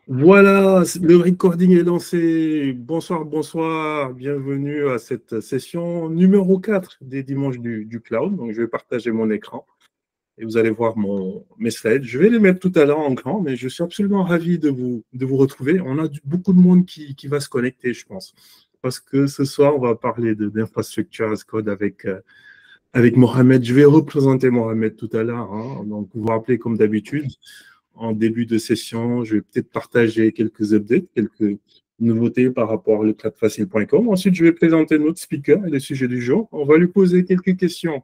Voilà, le recording est lancé. Bonsoir, bonsoir. Bienvenue à cette session numéro 4 des dimanches du cloud. Donc, je vais partager mon écran et vous allez voir mes slides. Je vais les mettre tout à l'heure en grand, mais je suis absolument ravi de vous retrouver. On a beaucoup de monde qui va se connecter, je pense. Parce que ce soir, on va parler d'infrastructure as code avec Mohamed. Je vais représenter Mohamed tout à l'heure, hein. Donc, vous vous rappelez, comme d'habitude, en début de session, je vais peut-être partager quelques updates, quelques nouveautés par rapport au cloudfacile.com. Ensuite, je vais présenter notre speaker et le sujet du jour. On va lui poser quelques questions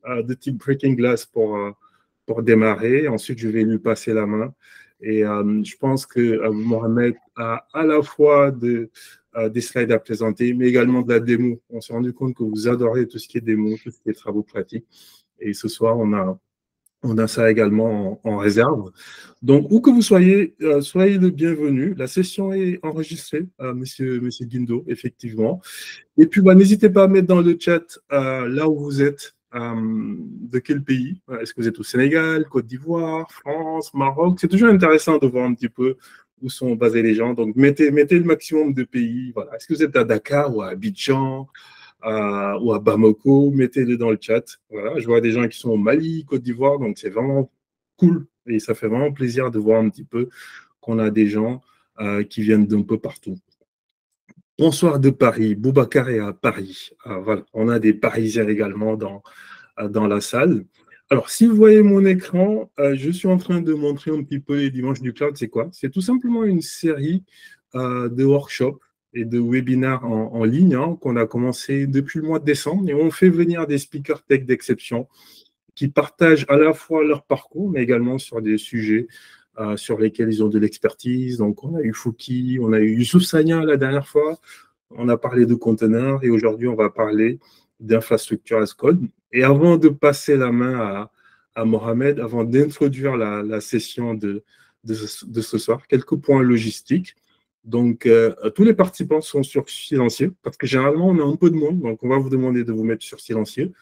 de type Breaking Glass pour démarrer. Ensuite, je vais lui passer la main. Et je pense que Mohamed a à la fois des slides à présenter, mais également de la démo. On s'est rendu compte que vous adorez tout ce qui est démo, tout ce qui est travaux pratiques. Et ce soir, on a ça également en réserve. Donc, où que vous soyez, soyez le bienvenu. La session est enregistrée, monsieur Guindo, effectivement. Et puis, n'hésitez pas à mettre dans le chat là où vous êtes, de quel pays. Est-ce que vous êtes au Sénégal, Côte d'Ivoire, France, Maroc? C'est toujours intéressant de voir un petit peu où sont basés les gens. Donc, mettez le maximum de pays. Voilà. Est-ce que vous êtes à Dakar ou à Abidjan ou à Bamako? Mettez-le dans le chat. Voilà. Je vois des gens qui sont au Mali, Côte d'Ivoire, donc c'est vraiment cool. Et ça fait vraiment plaisir de voir un petit peu qu'on a des gens qui viennent d'un peu partout. Bonsoir de Paris, Boubacar est à Paris. Voilà, on a des Parisiens également dans la salle. Alors, si vous voyez mon écran, je suis en train de montrer un petit peu les dimanches du cloud. C'est quoi? C'est tout simplement une série de workshops et de webinaires en ligne, hein, qu'on a commencé depuis le mois de décembre, et on fait venir des speakers tech d'exception qui partagent à la fois leur parcours, mais également sur des sujets sur lesquels ils ont de l'expertise. Donc, on a eu Fouki, on a eu Youssouf Sagna la dernière fois, on a parlé de conteneurs, et aujourd'hui, on va parler d'infrastructure as code. Et avant de passer la main à Mohamed, avant d'introduire la session de ce soir, quelques points logistiques. Donc, tous les participants sont sur silencieux, parce que généralement, on a un peu de monde, donc on va vous demander de vous mettre sur silencieux.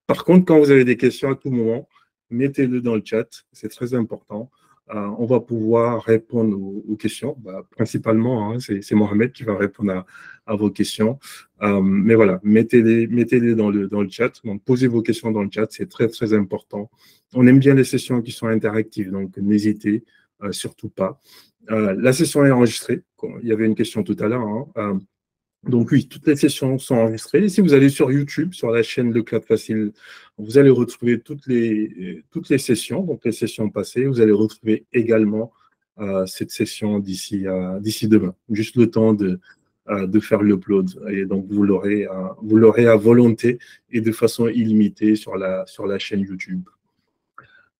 Par contre, quand vous avez des questions à tout moment, mettez-le dans le chat, c'est très important. On va pouvoir répondre aux questions. Principalement, hein, c'est Mohamed qui va répondre à vos questions. Mais voilà, mettez-les dans le chat. Donc, posez vos questions dans le chat, c'est très, très important. On aime bien les sessions qui sont interactives, donc n'hésitez surtout pas. La session est enregistrée. Il y avait une question tout à l'heure, hein. Donc oui, toutes les sessions sont enregistrées. Et si vous allez sur YouTube, sur la chaîne Le Cloud Facile, vous allez retrouver toutes les sessions, donc les sessions passées. Vous allez retrouver également cette session d'ici demain. Juste le temps de faire l'upload. Et donc, vous l'aurez à volonté et de façon illimitée sur la chaîne YouTube.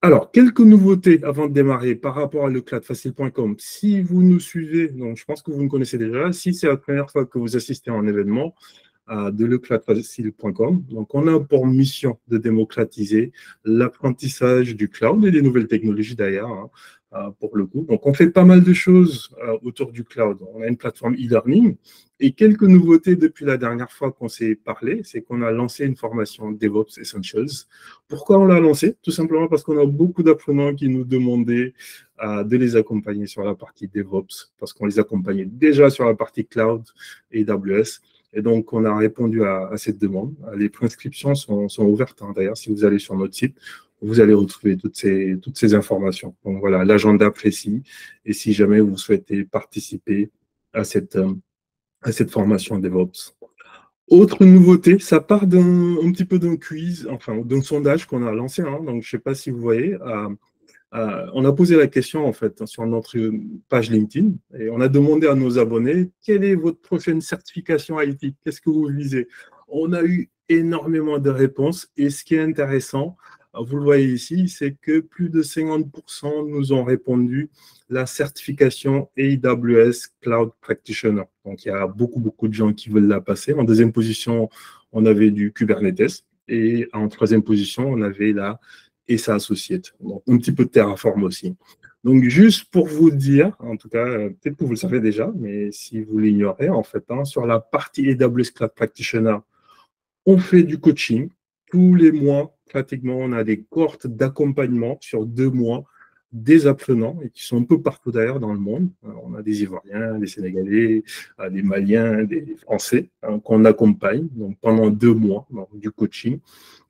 Alors, quelques nouveautés avant de démarrer par rapport à lecloudfacile.com. Si vous nous suivez, donc je pense que vous nous connaissez déjà, si c'est la première fois que vous assistez à un événement de lecloudfacile.com, donc on a pour mission de démocratiser l'apprentissage du cloud et des nouvelles technologies d'ailleurs, hein, pour le coup. Donc on fait pas mal de choses autour du cloud. On a une plateforme e-learning et quelques nouveautés depuis la dernière fois qu'on s'est parlé, c'est qu'on a lancé une formation DevOps Essentials. Pourquoi on l'a lancé? Tout simplement parce qu'on a beaucoup d'apprenants qui nous demandaient de les accompagner sur la partie DevOps, parce qu'on les accompagnait déjà sur la partie cloud et AWS. Et donc, on a répondu à cette demande. Les préinscriptions sont ouvertes, hein. D'ailleurs, si vous allez sur notre site, vous allez retrouver toutes ces informations. Donc voilà, l'agenda précis. Et si jamais vous souhaitez participer à cette formation DevOps. Autre nouveauté, ça part un petit peu d'un quiz, enfin d'un sondage qu'on a lancé, hein. Donc je ne sais pas si vous voyez, on a posé la question en fait sur notre page LinkedIn et on a demandé à nos abonnés quelle est votre prochaine certification IT, qu'est-ce que vous visez? On a eu énormément de réponses et ce qui est intéressant, vous le voyez ici, c'est que plus de 50% nous ont répondu la certification AWS Cloud Practitioner. Donc, il y a beaucoup de gens qui veulent la passer. En deuxième position, on avait du Kubernetes. Et en troisième position, on avait la ESA Associate. Donc, un petit peu de Terraform aussi. Donc, juste pour vous dire, en tout cas, peut-être que vous le savez déjà, mais si vous l'ignorez, en fait, hein, sur la partie AWS Cloud Practitioner, on fait du coaching. Tous les mois, pratiquement, on a des cohortes d'accompagnement sur 2 mois des apprenants et qui sont un peu partout d'ailleurs dans le monde. On a des Ivoiriens, des Sénégalais, des Maliens, des Français qu'on accompagne donc, pendant 2 mois donc, du coaching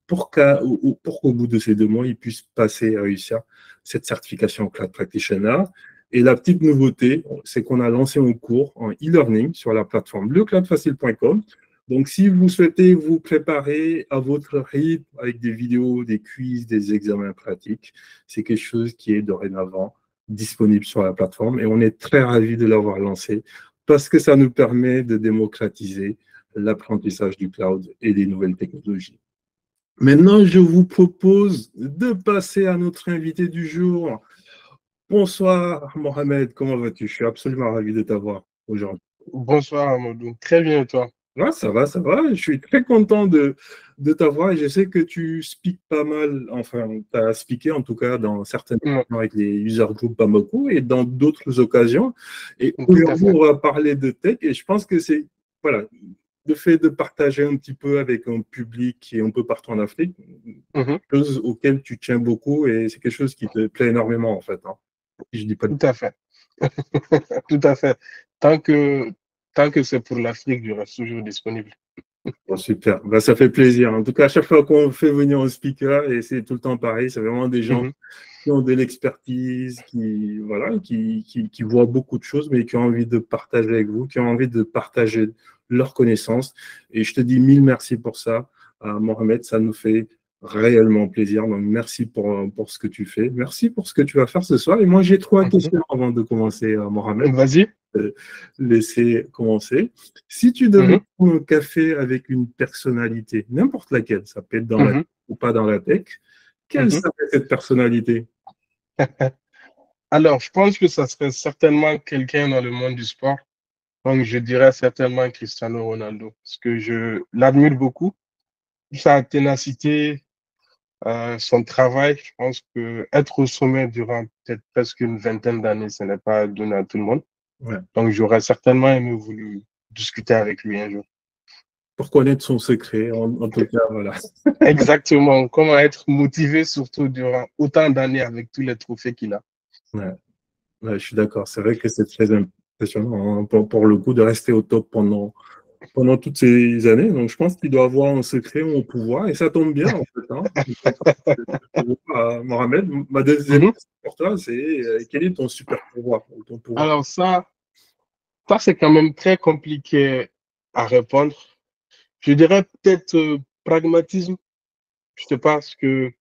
pour qu'au bout de ces 2 mois, ils puissent passer et réussir cette certification Cloud Practitioner. Et la petite nouveauté, c'est qu'on a lancé un cours en e-learning sur la plateforme lecloudfacile.com. Donc, si vous souhaitez vous préparer à votre rythme avec des vidéos, des quiz, des examens pratiques, c'est quelque chose qui est dorénavant disponible sur la plateforme et on est très ravis de l'avoir lancé parce que ça nous permet de démocratiser l'apprentissage du cloud et des nouvelles technologies. Maintenant, je vous propose de passer à notre invité du jour. Bonsoir Mohamed, comment vas-tu? Je suis absolument ravi de t'avoir aujourd'hui. Bonsoir Amadou, très bien et toi? Ouais, ça va, ça va. Je suis très content de t'avoir et je sais que tu speaks pas mal, enfin, tu as speaké en tout cas dans certaines occasions avec les user group Bamako et dans d'autres occasions. Et aujourd'hui, on va parler de tech et je pense que c'est, voilà, le fait de partager un petit peu avec un public qui est un peu partout en Afrique, quelque chose auquel tu tiens beaucoup et c'est quelque chose qui te plaît énormément en fait. Hein. Si je dis pas Tout à fait. Tout à fait. Tant que c'est pour l'Afrique, je reste toujours disponible. Bon, super, ben, ça fait plaisir. En tout cas, à chaque fois qu'on fait venir un speaker, et c'est tout le temps pareil, c'est vraiment des gens qui ont de l'expertise, voilà, qui voient beaucoup de choses, mais qui ont envie de partager avec vous, qui ont envie de partager leurs connaissances. Et je te dis 1000 merci pour ça, Mohamed, ça nous fait réellement plaisir. Donc, merci pour ce que tu fais. Merci pour ce que tu vas faire ce soir. Et moi, j'ai 3 questions avant de commencer, Mohamed. Vas-y. Laisser commencer. Si tu devais prendre un café avec une personnalité, n'importe laquelle, ça peut être dans la tech ou pas dans la tech, quelle serait cette personnalité? Alors, je pense que ça serait certainement quelqu'un dans le monde du sport. Donc, je dirais certainement Cristiano Ronaldo, parce que je l'admire beaucoup. Sa ténacité, son travail, je pense que être au sommet durant peut-être presque une vingtaine d'années, ce n'est pas donné à tout le monde. Ouais. Donc, j'aurais certainement aimé voulu discuter avec lui un jour. Pour connaître son secret, en tout cas, voilà. Exactement. Comment être motivé, surtout durant autant d'années avec tous les trophées qu'il a. Ouais. Ouais, je suis d'accord. C'est vrai que c'est très impressionnant hein, pour le coup de rester au top pendant toutes ces années. Donc, je pense qu'il doit avoir un secret ou un pouvoir. Et ça tombe bien, en fait. Hein. Mohamed, ma deuxième question pour toi, c'est quel est ton super pouvoir, ton pouvoir? Alors, ça c'est quand même très compliqué à répondre. Je dirais peut-être pragmatisme. Je sais pas, parce que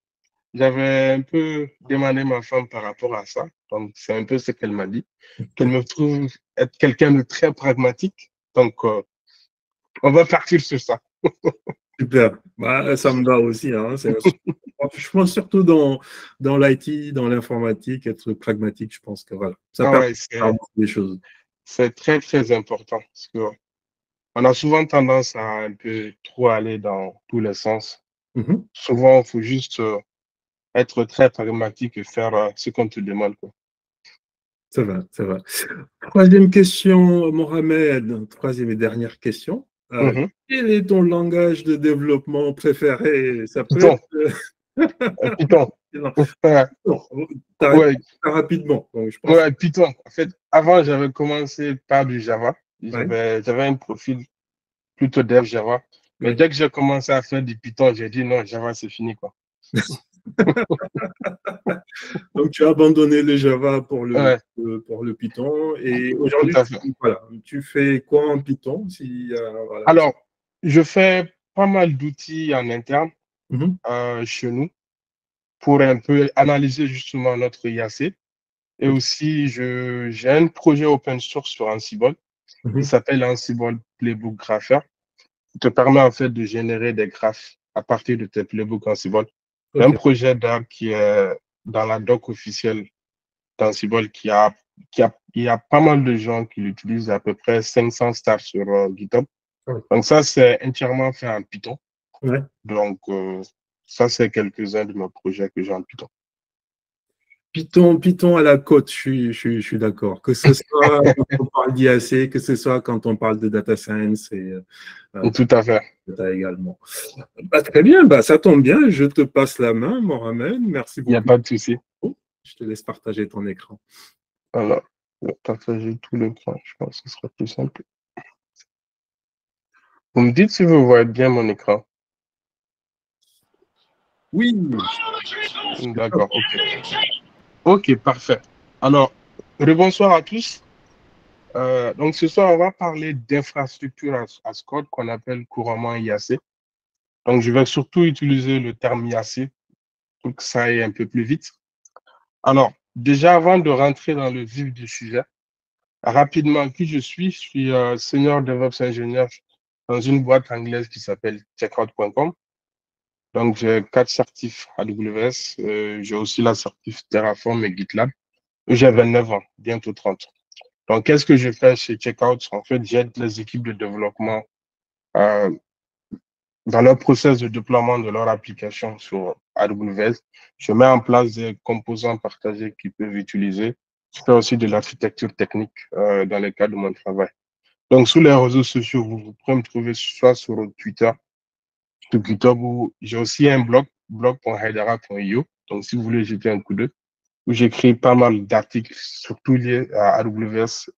j'avais un peu demandé ma femme par rapport à ça. Donc, c'est un peu ce qu'elle m'a dit. Qu'elle me trouve être quelqu'un de très pragmatique. Donc, on va partir sur ça. Super, bah, ça me va aussi. Hein. Je pense surtout dans l'IT, dans l'informatique, être pragmatique, je pense que voilà, ça permet de faire des choses. C'est très, très important. Parce que on a souvent tendance à un peu trop aller dans tous les sens. Souvent, il faut juste être très pragmatique et faire ce qu'on te demande. Quoi. Ça va, ça va. Troisième question, Mohamed. Troisième et dernière question. Quel est ton langage de développement préféré? Ça peut Python. être... Python. Ouais. Rapidement. Donc, je pense... Ouais, Python. En fait, avant, j'avais commencé par du Java. J'avais un profil plutôt dev Java. Mais dès que j'ai commencé à faire du Python, j'ai dit non, Java, c'est fini, quoi. Donc, tu as abandonné le Java pour le Python. Et aujourd'hui, voilà, tu fais quoi en Python voilà. Alors, je fais pas mal d'outils en interne chez nous pour un peu analyser justement notre IAC. Et aussi, j'ai un projet open source sur Ansible qui s'appelle Ansible Playbook Grapher. Qui te permet en fait de générer des graphes à partir de tes playbooks Ansible. C'est un projet d'art qui est dans la doc officielle d'Ansible il y a pas mal de gens qui l'utilisent, à peu près 500 stars sur GitHub. Donc ça, c'est entièrement fait en Python. Donc ça, c'est quelques-uns de mes projets que j'ai en Python. Python à la côte, je suis d'accord. Que ce soit quand on parle d'IAC, que ce soit quand on parle de data science et tout à fait. Également. Bah, très bien, bah, ça tombe bien. Je te passe la main, Mohamed. Merci beaucoup. Il n'y a pas de souci. Je te laisse partager ton écran. Alors, je vais partager tout l'écran. Je pense que ce sera plus simple. Vous me dites si vous voyez bien mon écran. Oui. D'accord, ok. Ok, parfait. Alors, rebonsoir à tous. Donc, ce soir, on va parler d'infrastructure as code qu'on appelle couramment IAC. Donc, je vais surtout utiliser le terme IAC pour que ça aille un peu plus vite. Alors, déjà, avant de rentrer dans le vif du sujet, rapidement, qui je suis senior DevOps ingénieur dans une boîte anglaise qui s'appelle checkout.com. Donc, j'ai 4 certifs AWS. J'ai aussi la certif Terraform et GitLab. J'ai 29 ans, bientôt 30. Donc, qu'est-ce que je fais chez Checkout? En fait, j'aide les équipes de développement euh, dans leur process de déploiement de leur application sur AWS. Je mets en place des composants partagés qu'ils peuvent utiliser. Je fais aussi de l'architecture technique dans le cadre de mon travail. Donc, sur les réseaux sociaux, vous pouvez me trouver soit sur Twitter, sur GitHub, où j'ai aussi un blog.hydara.io. Donc, si vous voulez jeter un coup d'œil, où j'écris pas mal d'articles, surtout liés à AWS,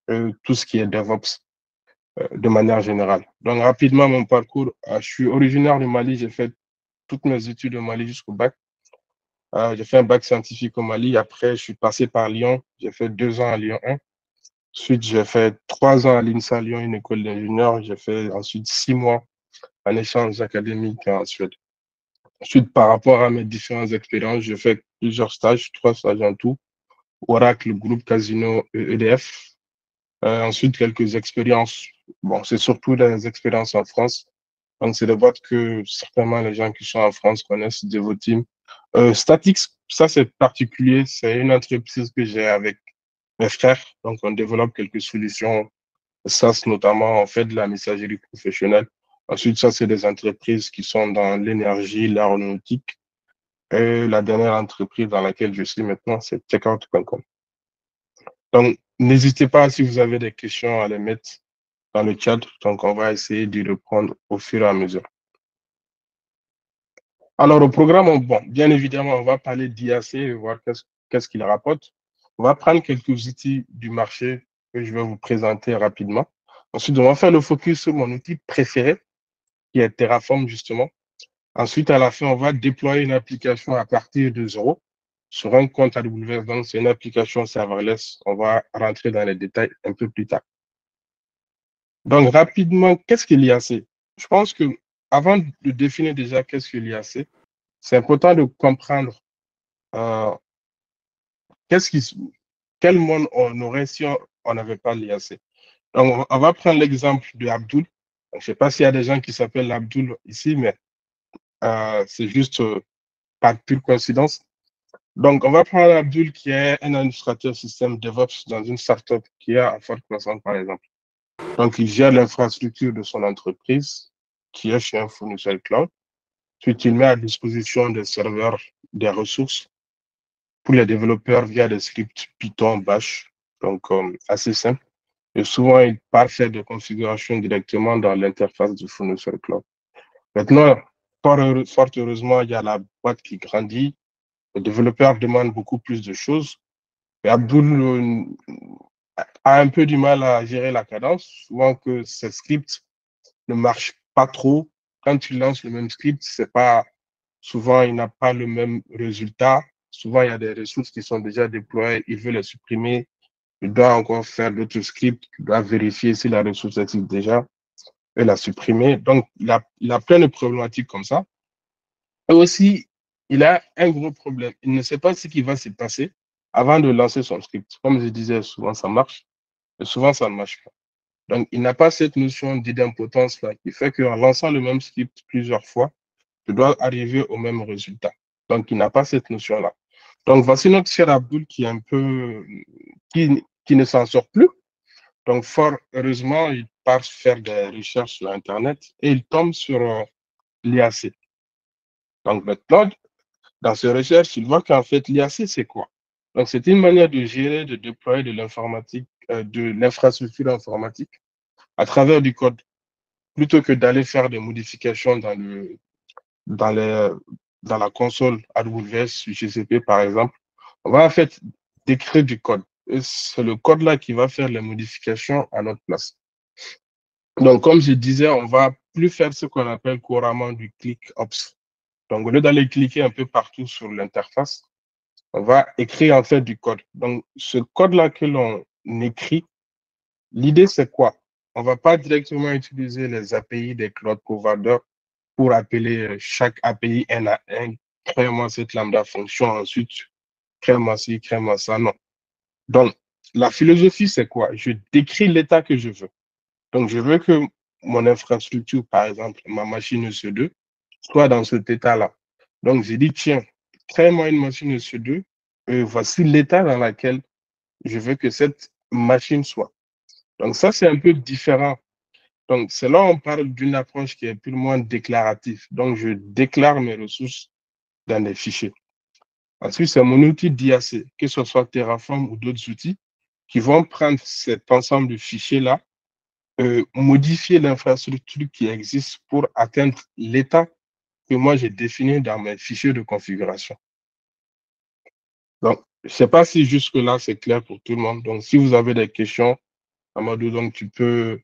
tout ce qui est DevOps de manière générale. Donc, rapidement, mon parcours, je suis originaire du Mali, j'ai fait toutes mes études au Mali jusqu'au bac. J'ai fait un bac scientifique au Mali. Après, je suis passé par Lyon. J'ai fait 2 ans à Lyon 1. Ensuite, j'ai fait 3 ans à l'INSA Lyon, une école d'ingénieur. J'ai fait ensuite 6 mois en échange académique en Suède. Ensuite, par rapport à mes différentes expériences, j'ai fait plusieurs stages, 3 stages en tout. Oracle, Groupe Casino, EDF. Ensuite, quelques expériences. Bon, c'est surtout des expériences en France. Donc, c'est des boîtes que certainement les gens qui sont en France connaissent, Devoteam. Statix, ça c'est particulier. C'est une entreprise que j'ai avec mes frères. Donc, on développe quelques solutions SaaS notamment. On fait de la messagerie professionnelle. Ensuite, ça, c'est des entreprises qui sont dans l'énergie, l'aéronautique. Et la dernière entreprise dans laquelle je suis maintenant, c'est checkout.com. Donc, n'hésitez pas, si vous avez des questions, à les mettre dans le chat. Donc, on va essayer d'y répondre au fur et à mesure. Alors, au programme, bon, bien évidemment, on va parler d'IAC et voir qu'est-ce qu'il rapporte. On va prendre quelques outils du marché que je vais vous présenter rapidement. Ensuite, on va faire le focus sur mon outil préféré, qui est Terraform, justement. Ensuite, à la fin, on va déployer une application à partir de zéro sur un compte AWS. Donc, c'est une application serverless. On va rentrer dans les détails un peu plus tard. Donc, rapidement, qu'est-ce que l'IAC? Je pense que avant de définir déjà qu'est-ce que l'IAC, c'est important de comprendre euh, quel monde on aurait si on n'avait pas l'IAC. Donc, on va prendre l'exemple de Abdul. Je ne sais pas s'il y a des gens qui s'appellent Abdul ici, mais c'est juste par pure coïncidence. Donc, on va prendre Abdul qui est un administrateur système DevOps dans une startup qui est en forte croissance, par exemple. Donc, il gère l'infrastructure de son entreprise qui est chez un fournisseur cloud. Ensuite, il met à disposition des serveurs des ressources pour les développeurs via des scripts Python, Bash, donc assez simple. Et souvent, il part faire des configurations directement dans l'interface du fournisseur cloud. Maintenant, fort heureusement, il y a la boîte qui grandit. Les développeurs demandent beaucoup plus de choses. Et Abdul a un peu du mal à gérer la cadence, souvent que ces scripts ne marchent pas trop. Quand tu lances le même script, c'est pas souvent il n'a pas le même résultat. Souvent, il y a des ressources qui sont déjà déployées, il veut les supprimer. Il doit encore faire d'autres scripts, il doit vérifier si la ressource existe déjà et la supprimer. Donc, il a plein de problématiques comme ça. Et aussi, il a un gros problème. Il ne sait pas ce qui va se passer avant de lancer son script. Comme je disais, souvent ça marche, mais souvent ça ne marche pas. Donc, il n'a pas cette notion d'idempotence-là qui fait qu'en lançant le même script plusieurs fois, tu dois arriver au même résultat. Donc, il n'a pas cette notion-là. Donc, voici notre cher Abdul qui est un peu, qui ne s'en sort plus. Donc, fort heureusement, il part faire des recherches sur Internet et il tombe sur l'IAC. Donc, maintenant, dans ses recherches, il voit qu'en fait, l'IAC, c'est quoi? Donc, c'est une manière de gérer, de déployer de l'informatique, de l'infrastructure informatique à travers du code, plutôt que d'aller faire des modifications dans la console AWS, GCP, par exemple. On va en fait décrire du code. Et c'est le code-là qui va faire les modifications à notre place. Donc, comme je disais, on va plus faire ce qu'on appelle couramment du click-ops. Donc, au lieu d'aller cliquer un peu partout sur l'interface, on va écrire en fait du code. Donc, ce code-là que l'on écrit, l'idée, c'est quoi? On ne va pas directement utiliser les API des cloud providers pour appeler chaque API un à un, crée-moi cette lambda fonction, ensuite, crée-moi ci, crée-moi ça. Non. Donc, la philosophie, c'est quoi? Je décris l'état que je veux. Donc, je veux que mon infrastructure, par exemple, ma machine EC2, soit dans cet état-là. Donc, j'ai dit, tiens, crée-moi une machine EC2, et voici l'état dans lequel je veux que cette machine soit. Donc, ça, c'est un peu différent. Donc, c'est là où on parle d'une approche qui est plus ou moins déclarative. Donc, je déclare mes ressources dans des fichiers. Ensuite, c'est mon outil d'IAC, que ce soit Terraform ou d'autres outils, qui vont prendre cet ensemble de fichiers-là, modifier l'infrastructure qui existe pour atteindre l'état que moi j'ai défini dans mes fichiers de configuration. Donc, je ne sais pas si jusque-là c'est clair pour tout le monde. Donc, si vous avez des questions, Amadou, donc tu peux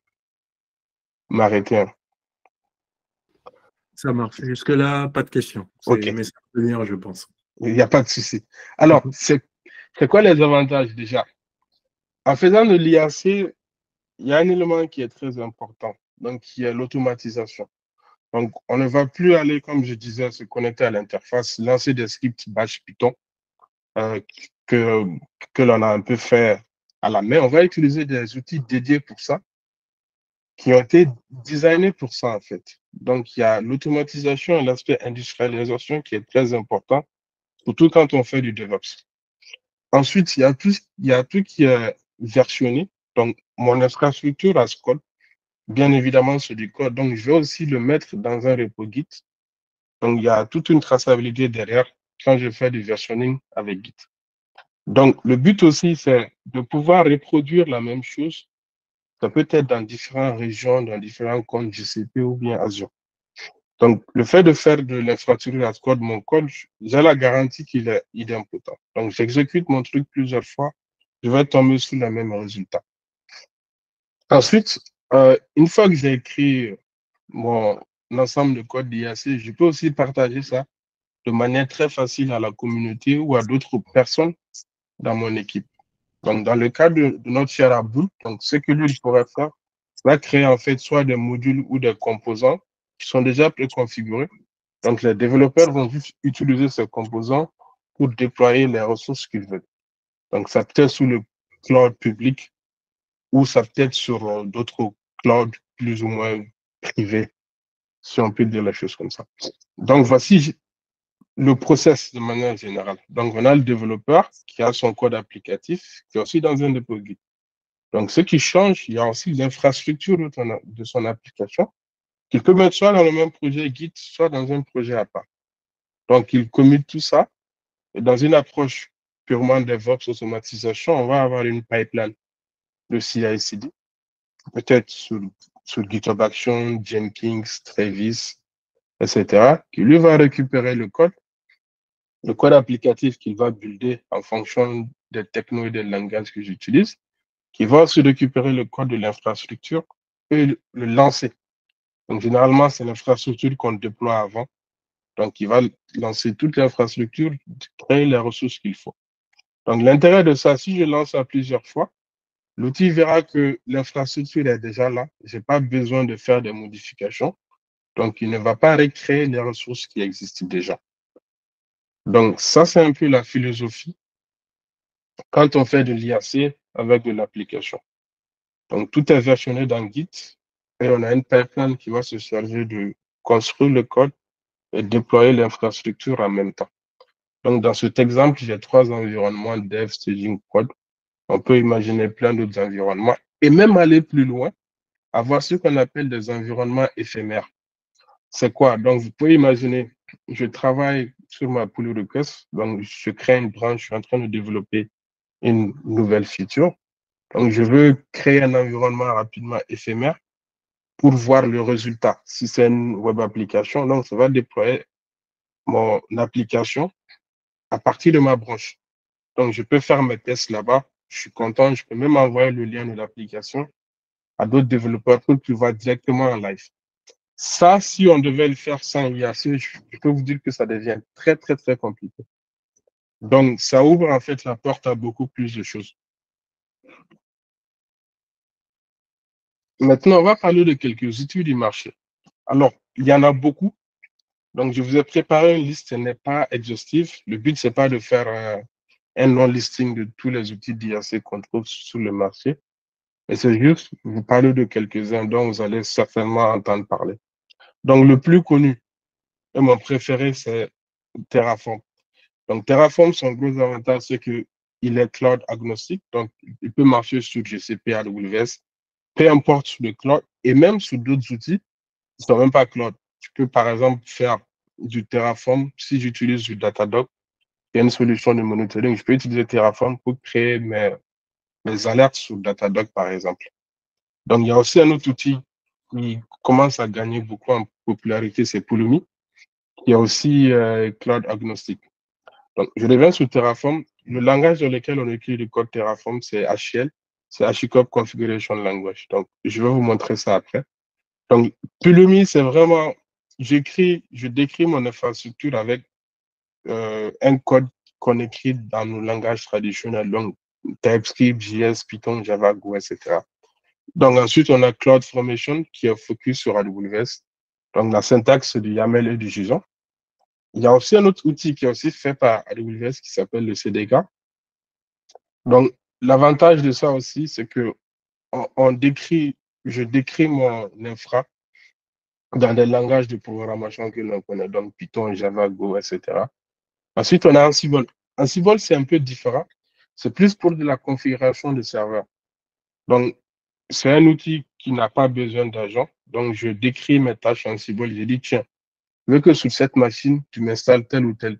m'arrêter. Ça marche. Jusque-là, pas de questions. Ok. Mais ça va venir, je pense. Il n'y a pas de souci. Alors, c'est quoi les avantages déjà? En faisant de l'IAC, il y a un élément qui est très important, donc qui est l'automatisation. Donc, on ne va plus aller, comme je disais, se connecter à l'interface, lancer des scripts Bash Python que l'on a un peu fait à la main. On va utiliser des outils dédiés pour ça, qui ont été designés pour ça, en fait. Donc, il y a l'automatisation et l'aspect industrialisation qui est très important, surtout quand on fait du DevOps. Ensuite, il y a tout qui est versionné. Donc, mon infrastructure as code, bien évidemment, c'est du code. Donc, je vais aussi le mettre dans un repo Git. Donc, il y a toute une traçabilité derrière quand je fais du versionning avec Git. Donc, le but aussi, c'est de pouvoir reproduire la même chose. Ça peut être dans différentes régions, dans différents comptes GCP ou bien Azure. Donc, le fait de faire de l'infrastructure as code, mon code, j'ai la garantie qu'il est idempotent. Donc, j'exécute mon truc plusieurs fois, je vais tomber sur le même résultat. Ensuite, une fois que j'ai écrit mon ensemble de code d'IAC, je peux aussi partager ça de manière très facile à la communauté ou à d'autres personnes dans mon équipe. Donc, dans le cas de notre cher Abdul, donc, ce que lui pourrait faire, va créer en fait soit des modules ou des composants qui sont déjà préconfigurés. Donc, les développeurs vont juste utiliser ces composants pour déployer les ressources qu'ils veulent. Donc, ça peut être sous le cloud public ou ça peut être sur d'autres clouds plus ou moins privés, si on peut dire les choses comme ça. Donc, voici le process de manière générale. Donc, on a le développeur qui a son code applicatif, qui est aussi dans un dépôt Git. Donc, ce qui change, il y a aussi l'infrastructure de son application, qu'il peut mettre soit dans le même projet Git, soit dans un projet à part. Donc, il commit tout ça. Et dans une approche purement DevOps automatisation, on va avoir une pipeline de CI/CD, peut-être sur GitHub Action, Jenkins, Travis, etc., qui lui va récupérer le code applicatif qu'il va builder en fonction des technos et des langages que j'utilise, qui va aussi récupérer le code de l'infrastructure et le lancer. Donc, généralement, c'est l'infrastructure qu'on déploie avant. Donc, il va lancer toute l'infrastructure, créer les ressources qu'il faut. Donc, l'intérêt de ça, si je lance ça plusieurs fois, l'outil verra que l'infrastructure est déjà là. Je n'ai pas besoin de faire des modifications. Donc, il ne va pas recréer les ressources qui existent déjà. Donc, ça, c'est un peu la philosophie quand on fait de l'IAC avec de l'application. Donc, tout est versionné dans Git et on a une pipeline qui va se charger de construire le code et déployer l'infrastructure en même temps. Donc, dans cet exemple, j'ai 3 environnements dev, staging, prod. On peut imaginer plein d'autres environnements et même aller plus loin, avoir ce qu'on appelle des environnements éphémères. C'est quoi? Donc, vous pouvez imaginer, je travaille sur ma pull request, donc je crée une branche, je suis en train de développer une nouvelle feature. Donc, je veux créer un environnement rapidement éphémère pour voir le résultat. Si c'est une web application, donc ça va déployer mon application à partir de ma branche. Donc, je peux faire mes tests là-bas. Je suis content. Je peux même envoyer le lien de l'application à d'autres développeurs pour qu'ils voient directement en live. Ça, si on devait le faire sans IAC, je peux vous dire que ça devient très, très, très compliqué. Donc, ça ouvre en fait la porte à beaucoup plus de choses. Maintenant, on va parler de quelques outils du marché. Alors, il y en a beaucoup. Donc, je vous ai préparé une liste, elle n'est pas exhaustive. Le but, c'est pas de faire un non-listing de tous les outils d'IAC qu'on trouve sur le marché. Mais c'est juste vous parler de quelques-uns dont vous allez certainement entendre parler. Donc, le plus connu et mon préféré, c'est Terraform. Donc, Terraform, son gros avantage, c'est qu'il est cloud agnostique. Donc, il peut marcher sur GCP, AWS, peu importe le cloud, et même sur d'autres outils qui ne sont même pas cloud. Tu peux, par exemple, faire du Terraform. Si j'utilise du Datadog, il y a une solution de monitoring. Je peux utiliser Terraform pour créer mes alertes sur Datadog, par exemple. Donc, il y a aussi un autre outil qui commence à gagner beaucoup en popularité, c'est Pulumi, qui est aussi cloud agnostique. Donc, je reviens sur Terraform. Le langage dans lequel on écrit le code Terraform, c'est HCL, c'est HashiCorp Configuration Language. Donc, je vais vous montrer ça après. Donc, Pulumi, c'est vraiment, je décris mon infrastructure avec un code qu'on écrit dans nos langages traditionnels, donc TypeScript, JS, Python, Java, Go, etc. Donc, ensuite, on a CloudFormation qui est focus sur AWS. Donc, la syntaxe, c'est du YAML et du JSON. Il y a aussi un autre outil qui est aussi fait par AWS qui s'appelle le CDK. Donc, l'avantage de ça aussi, c'est que je décris mon infra dans des langages de programmation que l'on connaît, donc Python, Java, Go, etc. Ensuite, on a Ansible. Ansible, c'est un peu différent. C'est plus pour de la configuration de serveur. Donc, c'est un outil qui n'a pas besoin d'agent. Donc, je décris mes tâches en Ansible. Je dis, tiens, je veux que sur cette machine, tu m'installes tel ou tel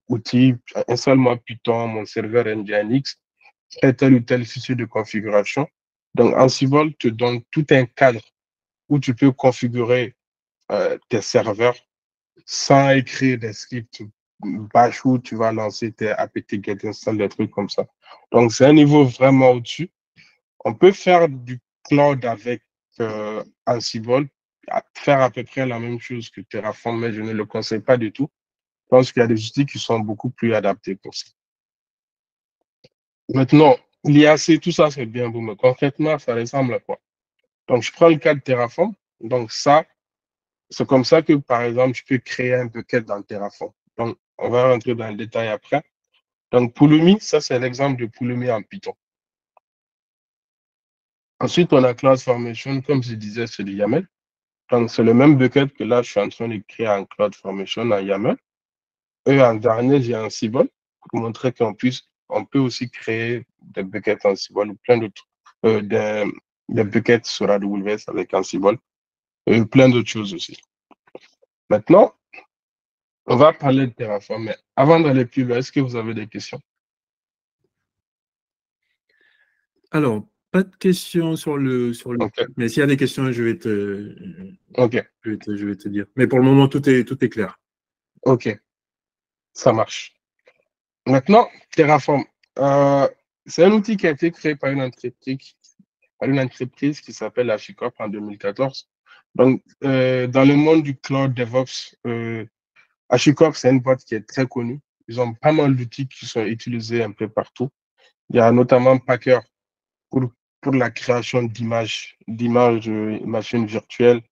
outil, installe-moi Python, mon serveur Nginx, tel ou tel fichier de configuration. Donc, Ansible te donne tout un cadre où tu peux configurer tes serveurs sans écrire des scripts bash où tu vas lancer tes apt-get install, des trucs comme ça. Donc, c'est un niveau vraiment au-dessus. On peut faire du cloud avec Ansible, faire à peu près la même chose que Terraform, mais je ne le conseille pas du tout. Je pense qu'il y a des outils qui sont beaucoup plus adaptés pour ça. Maintenant, l'IAC, tout ça, c'est bien beau, mais concrètement, ça ressemble à quoi? Donc, je prends le cas de Terraform. Donc, ça, c'est comme ça que, par exemple, je peux créer un bucket dans Terraform. Donc, on va rentrer dans le détail après. Donc, Pulumi, ça, c'est l'exemple de Pulumi en Python. Ensuite, on a CloudFormation, comme je disais, c'est du YAML. Donc, c'est le même bucket que là, je suis en train de créer en CloudFormation en YAML. Et en dernier, j'ai Ansible pour montrer on peut aussi créer des buckets Ansible ou plein d'autres, des buckets sur AWS avec Ansible et plein d'autres choses aussi. Maintenant, on va parler de Terraform, mais avant d'aller plus loin, est-ce que vous avez des questions? Alors, pas de questions sur le Okay. Mais s'il y a des questions, je vais te dire. Mais pour le moment, tout est clair. OK. Ça marche. Maintenant, Terraform, c'est un outil qui a été créé par une entreprise qui s'appelle HashiCorp en 2014. Donc, dans le monde du cloud DevOps, HashiCorp, c'est une boîte qui est très connue. Ils ont pas mal d'outils qui sont utilisés un peu partout. Il y a notamment Packer pour la création d'images machines virtuelles.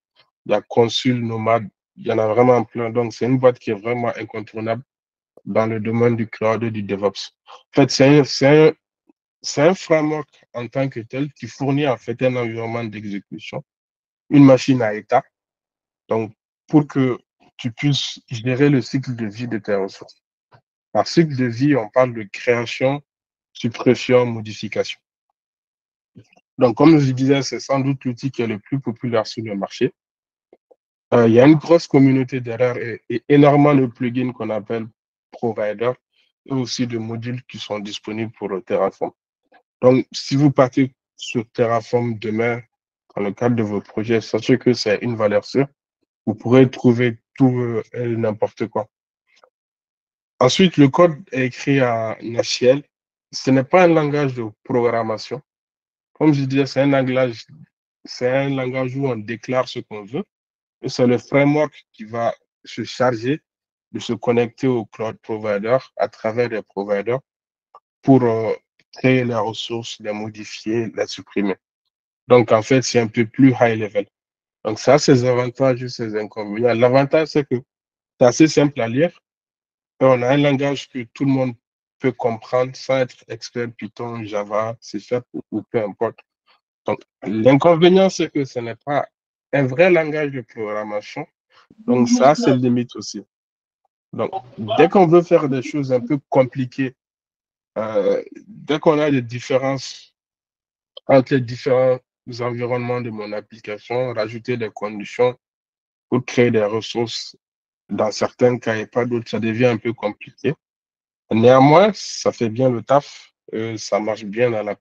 Il y a Consul, Nomad. Il y en a vraiment plein. Donc, c'est une boîte qui est vraiment incontournable dans le domaine du cloud et du DevOps. En fait, c'est un framework en tant que tel qui fournit en fait un environnement d'exécution, une machine à état, donc pour que tu puisses gérer le cycle de vie de tes ressources. Par cycle de vie, on parle de création, suppression, modification. Donc, comme je disais, c'est sans doute l'outil qui est le plus populaire sur le marché. Il y a une grosse communauté derrière et énormément de plugins qu'on appelle providers et aussi de modules qui sont disponibles pour Terraform. Donc, si vous partez sur Terraform demain, dans le cadre de vos projets, sachez que c'est une valeur sûre. Vous pourrez trouver tout et n'importe quoi. Ensuite, le code est écrit en SQL. Ce n'est pas un langage de programmation. Comme je disais, c'est un langage où on déclare ce qu'on veut. Et c'est le framework qui va se charger de se connecter au cloud provider à travers les providers pour créer les ressources, les modifier, les supprimer. Donc, en fait, c'est un peu plus high level. Donc, ça, ses avantages et ses inconvénients. L'avantage, c'est que c'est assez simple à lire. Et on a un langage que tout le monde peut comprendre sans être expert Python, Java, C# ou peu importe. Donc, l'inconvénient, c'est que ce n'est pas un vrai langage de programmation. Donc, ça, c'est limite aussi. Donc, dès qu'on veut faire des choses un peu compliquées, dès qu'on a des différences entre les différents environnements de mon application, rajouter des conditions pour créer des ressources dans certains cas et pas d'autres, ça devient un peu compliqué. Néanmoins, ça fait bien le taf, ça marche bien dans la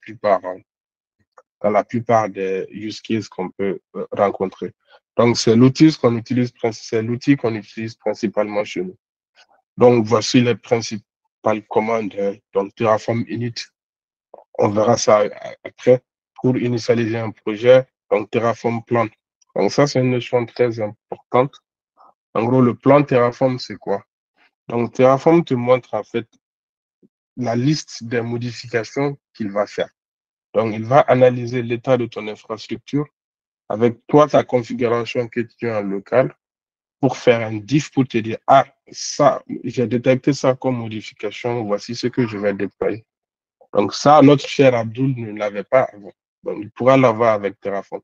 plupart des use cases qu'on peut rencontrer. Donc, c'est l'outil qu'on utilise principalement chez nous. Donc, voici les principales commandes. Donc, Terraform init, on verra ça après. Pour initialiser un projet, donc Terraform plan. Donc, ça, c'est une notion très importante. En gros, le plan Terraform, c'est quoi? Donc, Terraform te montre en fait la liste des modifications qu'il va faire. Donc, il va analyser l'état de ton infrastructure avec toi, ta configuration que tu as en local pour faire un diff pour te dire, ah, ça, j'ai détecté ça comme modification, voici ce que je vais déployer. Donc, ça, notre cher Abdul ne l'avait pas avant. Donc, il pourra l'avoir avec Terraform.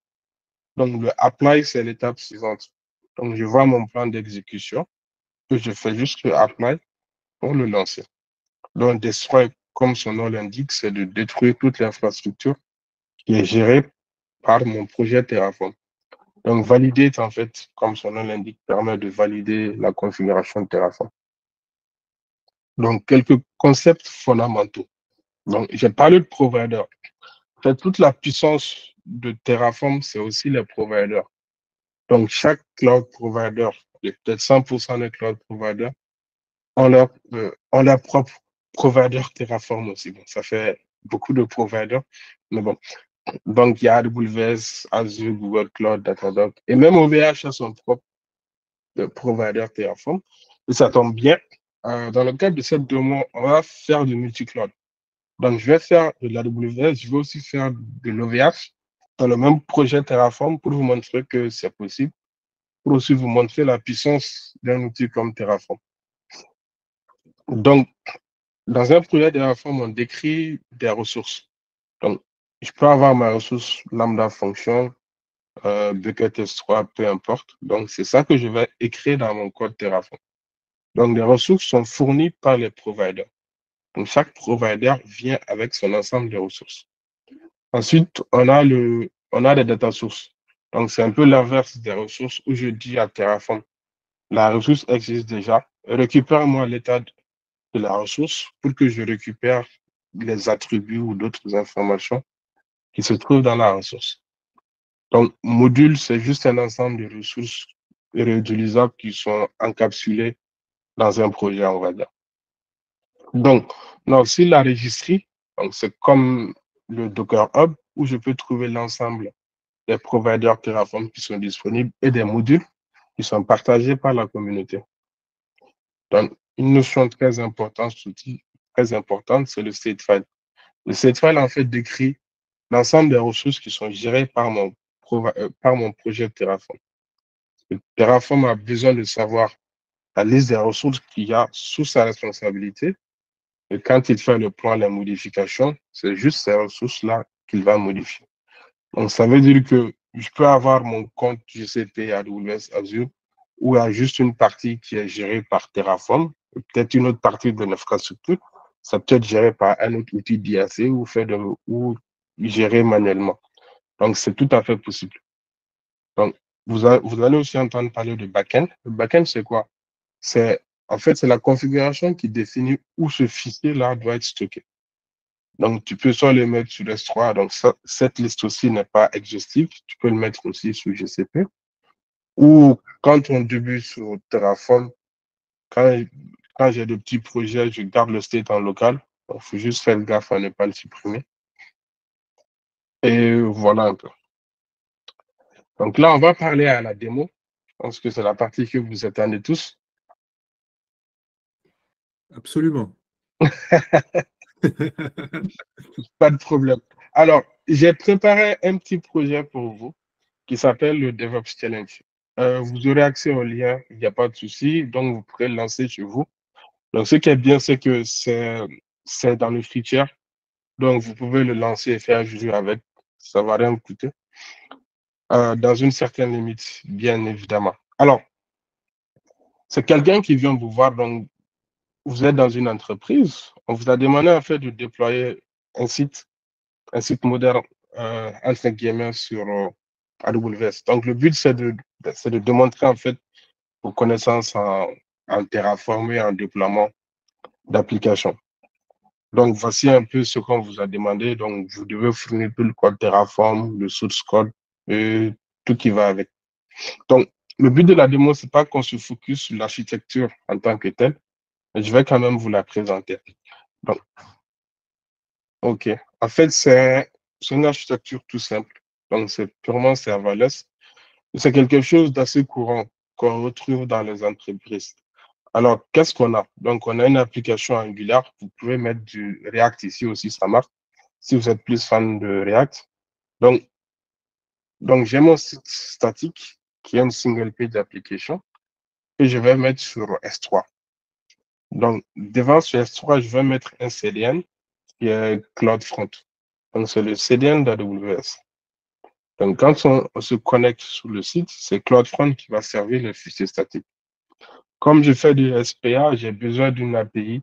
Donc, le apply, c'est l'étape suivante. Donc, je vois mon plan d'exécution que je fais juste le apply pour le lancer. Donc, destroy, comme son nom l'indique, c'est de détruire toute l'infrastructure qui est gérée par mon projet Terraform. Donc, validate, en fait, comme son nom l'indique, permet de valider la configuration de Terraform. Donc, quelques concepts fondamentaux. Donc, j'ai parlé de provider. En fait, toute la puissance de Terraform, c'est aussi les providers. Donc, chaque cloud provider, peut-être 100% des cloud providers, ont leur propre provider Terraform aussi. Bon, ça fait beaucoup de providers, mais bon. Donc, il y a AWS, Azure, Google Cloud, Datadog, et même OVH a son propre provider Terraform. Et ça tombe bien. Dans le cadre de cette démo, on va faire du multi-cloud. Donc, je vais faire de l'AWS, je vais aussi faire de l'OVH dans le même projet Terraform pour vous montrer que c'est possible, pour aussi vous montrer la puissance d'un outil comme Terraform. Donc, dans un projet Terraform, on décrit des ressources. Donc, je peux avoir ma ressource lambda function, bucket S3, peu importe. Donc, c'est ça que je vais écrire dans mon code Terraform. Donc, les ressources sont fournies par les providers. Donc, chaque provider vient avec son ensemble de ressources. Ensuite, on a des data sources. Donc, c'est un peu l'inverse des ressources où je dis à Terraform, la ressource existe déjà, récupère-moi l'état de la ressource pour que je récupère les attributs ou d'autres informations qui se trouvent dans la ressource. Donc, module, c'est juste un ensemble de ressources réutilisables qui sont encapsulées dans un projet, on va dire. Donc, on a aussi la registry. Donc, c'est comme le Docker Hub où je peux trouver l'ensemble des providers Terraform qui sont disponibles et des modules qui sont partagés par la communauté. Donc, une notion très importante, c'est le statefile. Le statefile, en fait, décrit l'ensemble des ressources qui sont gérées par mon projet Terraform. Le Terraform a besoin de savoir la liste des ressources qu'il y a sous sa responsabilité. Et quand il fait le plan, la modification, c'est juste ces ressources-là qu'il va modifier. Donc, ça veut dire que je peux avoir mon compte GCP, AWS, Azure, où il y a juste une partie qui est gérée par Terraform, et peut-être une autre partie de l'infrastructure, ça peut être géré par un autre outil d'IAC ou géré manuellement. Donc, c'est tout à fait possible. Donc, vous allez aussi entendre parler de backend. Le backend, c'est quoi? En fait, c'est la configuration qui définit où ce fichier-là doit être stocké. Donc, tu peux soit le mettre sur S3. Donc, cette liste aussi n'est pas exhaustive. Tu peux le mettre aussi sur GCP. Ou quand on débute sur Terraform, quand quand j'ai de petits projets, je garde le state en local. Il faut juste faire gaffe à ne pas le supprimer. Et voilà un peu. Donc là, on va parler à la démo. Je pense que c'est la partie que vous attendez tous. Absolument. Pas de problème. Alors, j'ai préparé un petit projet pour vous qui s'appelle le DevOps Challenge. Vous aurez accès au lien, il n'y a pas de souci, donc vous pourrez le lancer chez vous. Donc, ce qui est bien, c'est que c'est dans le feature, donc vous pouvez le lancer et faire jeu avec, ça ne va rien vous coûter, dans une certaine limite, bien évidemment. Alors, c'est quelqu'un qui vient vous voir, donc vous êtes dans une entreprise, on vous a demandé en fait de déployer un site moderne, entre guillemets, sur AWS. Donc, le but, c'est de démontrer en fait vos connaissances en Terraform et en déploiement d'applications. Donc, voici un peu ce qu'on vous a demandé. Donc, vous devez fournir tout le code Terraform, le source code et tout qui va avec. Donc, le but de la démo, c'est pas qu'on se focus sur l'architecture en tant que telle, mais je vais quand même vous la présenter. Donc, OK. En fait, c'est une architecture tout simple. Donc, c'est purement serverless. C'est quelque chose d'assez courant qu'on retrouve dans les entreprises. Alors, qu'est-ce qu'on a? Donc, on a une application Angular. Vous pouvez mettre du React ici aussi, ça marche, si vous êtes plus fan de React. Donc j'ai mon site statique qui est une single page application que je vais mettre sur S3. Donc, devant ce S3, je vais mettre un CDN qui est CloudFront. Donc, c'est le CDN d'AWS. Donc, quand on se connecte sur le site, c'est CloudFront qui va servir le fichier statique. Comme je fais du SPA, j'ai besoin d'une API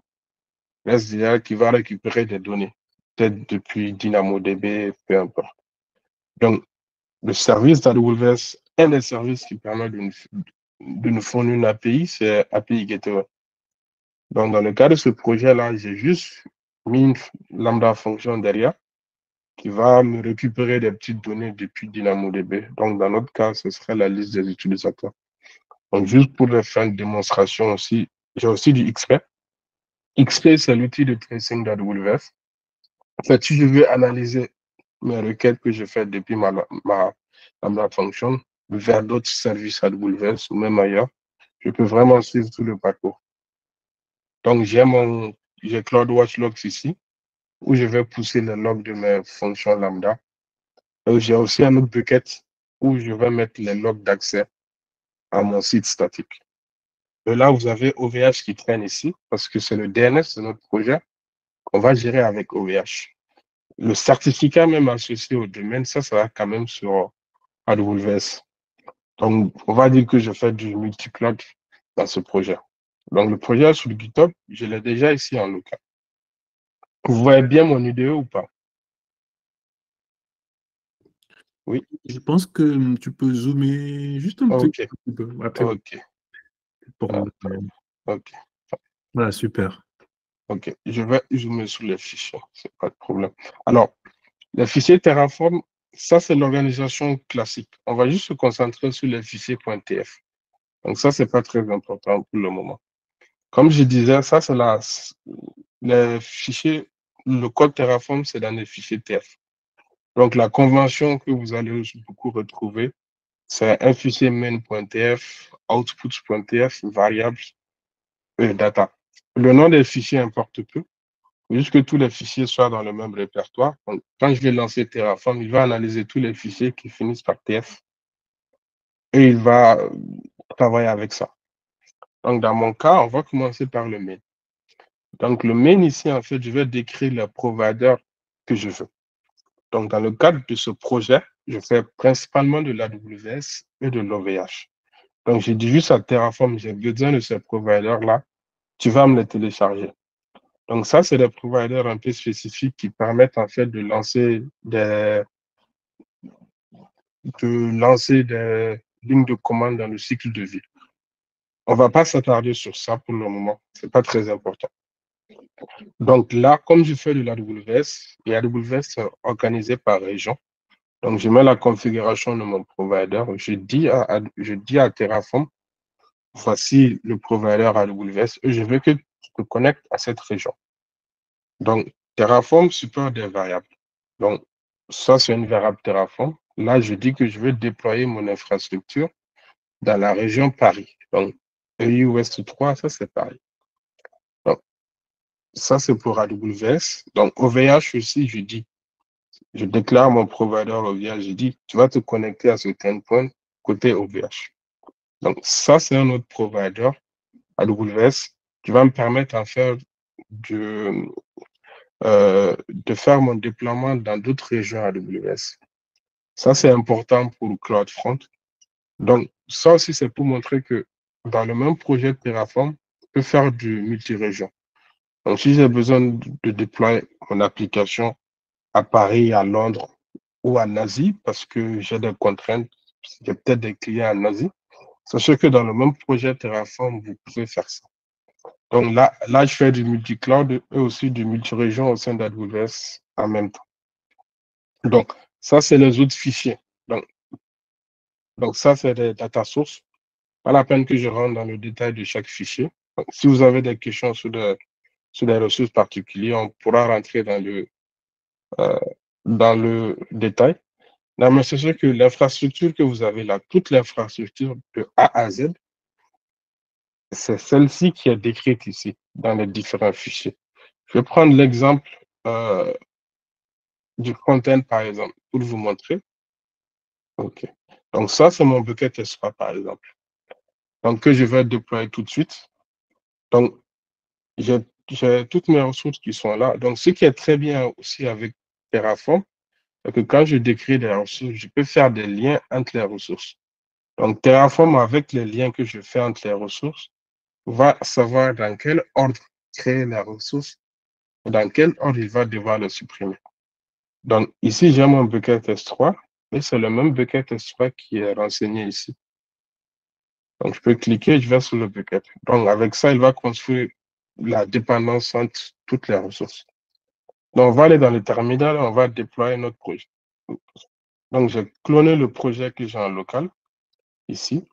SDA qui va récupérer des données, peut-être depuis DynamoDB, peu importe. Donc, le service d'AWS, un des services qui permet de nous fournir une API, c'est API Gateway. Donc, dans le cas de ce projet-là, j'ai juste mis une lambda fonction derrière qui va me récupérer des petites données depuis DynamoDB. Donc, dans notre cas, ce serait la liste des utilisateurs. Donc, juste pour faire une démonstration aussi, j'ai aussi du XP. XP, c'est l'outil de tracing d'AWS. En fait, si je veux analyser mes requêtes que je fais depuis ma lambda function vers d'autres services AWS ou même ailleurs, je peux vraiment suivre tout le parcours. Donc, j'ai CloudWatch Logs ici, où je vais pousser les logs de mes fonctions lambda. J'ai aussi un autre bucket où je vais mettre les logs d'accès à mon site statique. Et là, vous avez OVH qui traîne ici, parce que c'est le DNS de notre projet qu'on va gérer avec OVH. Le certificat même associé au domaine, ça va quand même sur AWS. Donc, on va dire que je fais du multi-cloud dans ce projet. Donc, le projet sur le GitHub, je l'ai déjà ici en local. Vous voyez bien mon IDE ou pas? Oui. Je pense que tu peux zoomer juste un petit peu. OK. Pour OK. Voilà, super. OK. Je vais zoomer sur les fichiers. C'est pas de problème. Alors, les fichiers Terraform, ça, c'est l'organisation classique. On va juste se concentrer sur les fichiers .tf. Donc, ça, c'est pas très important pour le moment. Comme je disais, ça, c'est les fichiers, le code Terraform, c'est dans les fichiers TF. Donc, la convention que vous allez beaucoup retrouver, c'est un fichier main.tf, output.tf, variable et data. Le nom des fichiers importe peu, juste que tous les fichiers soient dans le même répertoire. Donc, quand je vais lancer Terraform, il va analyser tous les fichiers qui finissent par TF et il va travailler avec ça. Donc, dans mon cas, on va commencer par le main. Donc, le main ici, en fait, je vais décrire le provider que je veux. Donc, dans le cadre de ce projet, je fais principalement de l'AWS et de l'OVH. Donc, j'ai dit juste à Terraform, j'ai besoin de ces providers-là, tu vas me les télécharger. Donc, ça, c'est des providers un peu spécifiques qui permettent en fait de lancer des lignes de commande dans le cycle de vie. On ne va pas s'attarder sur ça pour le moment, ce n'est pas très important. Donc là, comme je fais de l'AWS, et AWS est organisé par région, donc je mets la configuration de mon provider, je dis à Terraform voici le provider AWS et je veux que tu te connectes à cette région. Donc, Terraform supporte des variables. Donc, ça, c'est une variable Terraform. Là, je dis que je veux déployer mon infrastructure dans la région Paris. Donc, EU Ouest 3, ça, c'est Paris. Donc, ça, c'est pour AWS. Donc, OVH aussi, je déclare mon provider OVH. Je dis, tu vas te connecter à ce endpoint côté OVH. Donc, ça, c'est un autre provider AWS qui va me permettre de faire mon déploiement dans d'autres régions AWS. Ça, c'est important pour le CloudFront. Donc, ça aussi, c'est pour montrer que dans le même projet de Terraform, on peut faire du multi-région. Donc, si j'ai besoin de déployer mon application à Paris, à Londres ou en Asie, parce que j'ai des contraintes, j'ai peut-être des clients en Asie, sachez que dans le même projet Terraform, vous pouvez faire ça. Donc là, je fais du multi-cloud et aussi du multi-région au sein d'AWS en même temps. Donc, ça, c'est les autres fichiers. Donc ça, c'est des data sources. Pas la peine que je rentre dans le détail de chaque fichier. Donc, si vous avez des questions sur des ressources particulières, on pourra rentrer dans le détail. Non, mais c'est sûr que l'infrastructure que vous avez là, toute l'infrastructure de A à Z, c'est celle-ci qui est décrite ici dans les différents fichiers. Je vais prendre l'exemple du front-end, par exemple, pour vous montrer. OK. Donc, ça, c'est mon bucket S3, par exemple. Donc, que je vais déployer tout de suite. Donc, j'ai toutes mes ressources qui sont là. Donc, ce qui est très bien aussi avec Terraform, c'est que quand je décris des ressources, je peux faire des liens entre les ressources. Donc, Terraform, avec les liens que je fais entre les ressources, va savoir dans quel ordre créer les ressources, dans quel ordre il va devoir les supprimer. Donc, ici, j'ai mon bucket S3, et c'est le même bucket S3 qui est renseigné ici. Donc, je peux cliquer, je vais sur le bucket. Donc, avec ça, il va construire la dépendance entre toutes les ressources. Donc, on va aller dans le terminal, on va déployer notre projet. Donc, j'ai cloné le projet que j'ai en local, ici.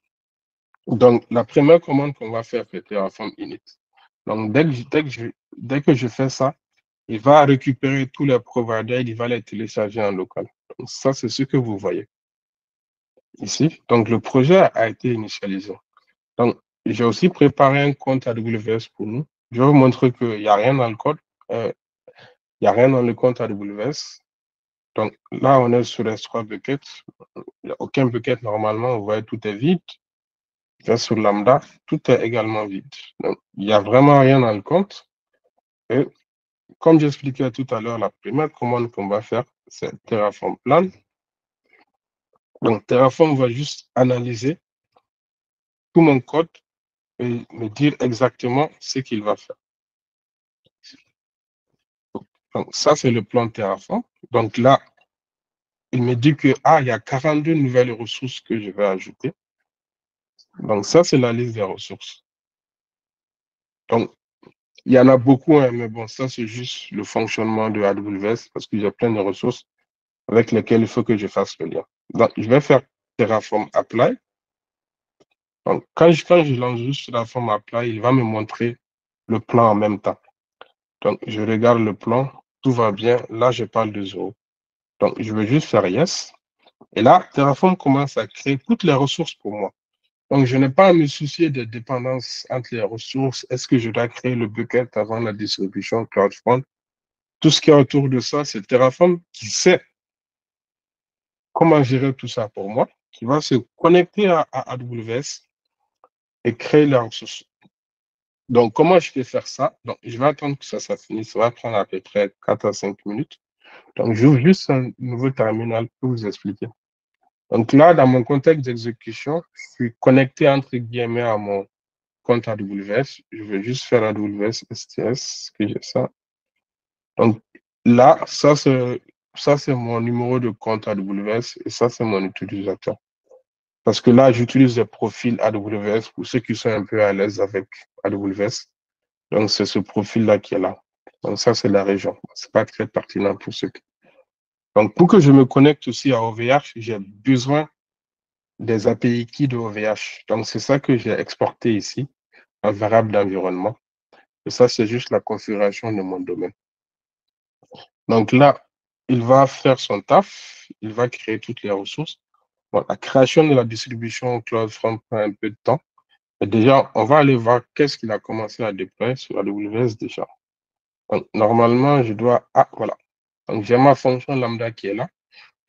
Donc, la première commande qu'on va faire, c'est Terraform init. Donc, dès que je fais ça, il va récupérer tous les providers, il va les télécharger en local. Donc, ça, c'est ce que vous voyez ici. Donc, le projet a été initialisé. Donc, j'ai aussi préparé un compte AWS pour nous. Je vais vous montrer qu'il n'y a rien dans le code. Il n'y a rien dans le compte AWS. Donc, là, on est sur S3 buckets. Il n'y a aucun bucket normalement. Vous voyez, tout est vide. Je vais sur Lambda. Tout est également vide. Donc, il n'y a vraiment rien dans le compte. Et comme j'expliquais tout à l'heure, la première commande qu'on va faire, c'est Terraform plan. Donc, Terraform va juste analyser tout mon code et me dire exactement ce qu'il va faire. Donc, ça, c'est le plan Terraform. Donc là, il me dit que, il y a 42 nouvelles ressources que je vais ajouter. Donc, ça, c'est la liste des ressources. Donc, il y en a beaucoup, hein, mais bon, ça, c'est juste le fonctionnement de AWS parce qu'il y a plein de ressources avec lesquelles il faut que je fasse le lien. Donc, je vais faire Terraform Apply. Donc, quand je lance juste Terraform Apply, il va me montrer le plan en même temps. Donc, je regarde le plan, tout va bien. Là, je parle de 0. Donc, je veux juste faire Yes. Et là, Terraform commence à créer toutes les ressources pour moi. Donc, je n'ai pas à me soucier des dépendances entre les ressources. Est-ce que je dois créer le bucket avant la distribution CloudFront? Tout ce qui est autour de ça, c'est Terraform qui sait comment gérer tout ça pour moi, qui va se connecter à AWS et créer les ressources. Donc, comment je peux faire ça? Donc, je vais attendre que ça finisse. Ça va prendre à peu près 4 à 5 minutes. Donc, j'ouvre juste un nouveau terminal pour vous expliquer. Donc là, dans mon contexte d'exécution, je suis connecté entre guillemets à mon compte AWS. Je vais juste faire AWS STS, que j'ai ça. Donc là, ça c'est mon numéro de compte AWS et ça, c'est mon utilisateur. Parce que là, j'utilise des profils AWS pour ceux qui sont un peu à l'aise avec AWS. Donc, c'est ce profil-là qui est là. Donc, ça, c'est la région. C'est pas très pertinent pour ceux qui... Donc, pour que je me connecte aussi à OVH, j'ai besoin des API key de OVH. Donc, c'est ça que j'ai exporté ici, un variable d'environnement. Et ça, c'est juste la configuration de mon domaine. Donc là, il va faire son taf, il va créer toutes les ressources. Bon, la création de la distribution CloudFront prend un peu de temps. Mais déjà, on va aller voir qu'est-ce qu'il a commencé à déployer sur AWS déjà. Donc, normalement, je dois... Ah, voilà. Donc, j'ai ma fonction lambda qui est là.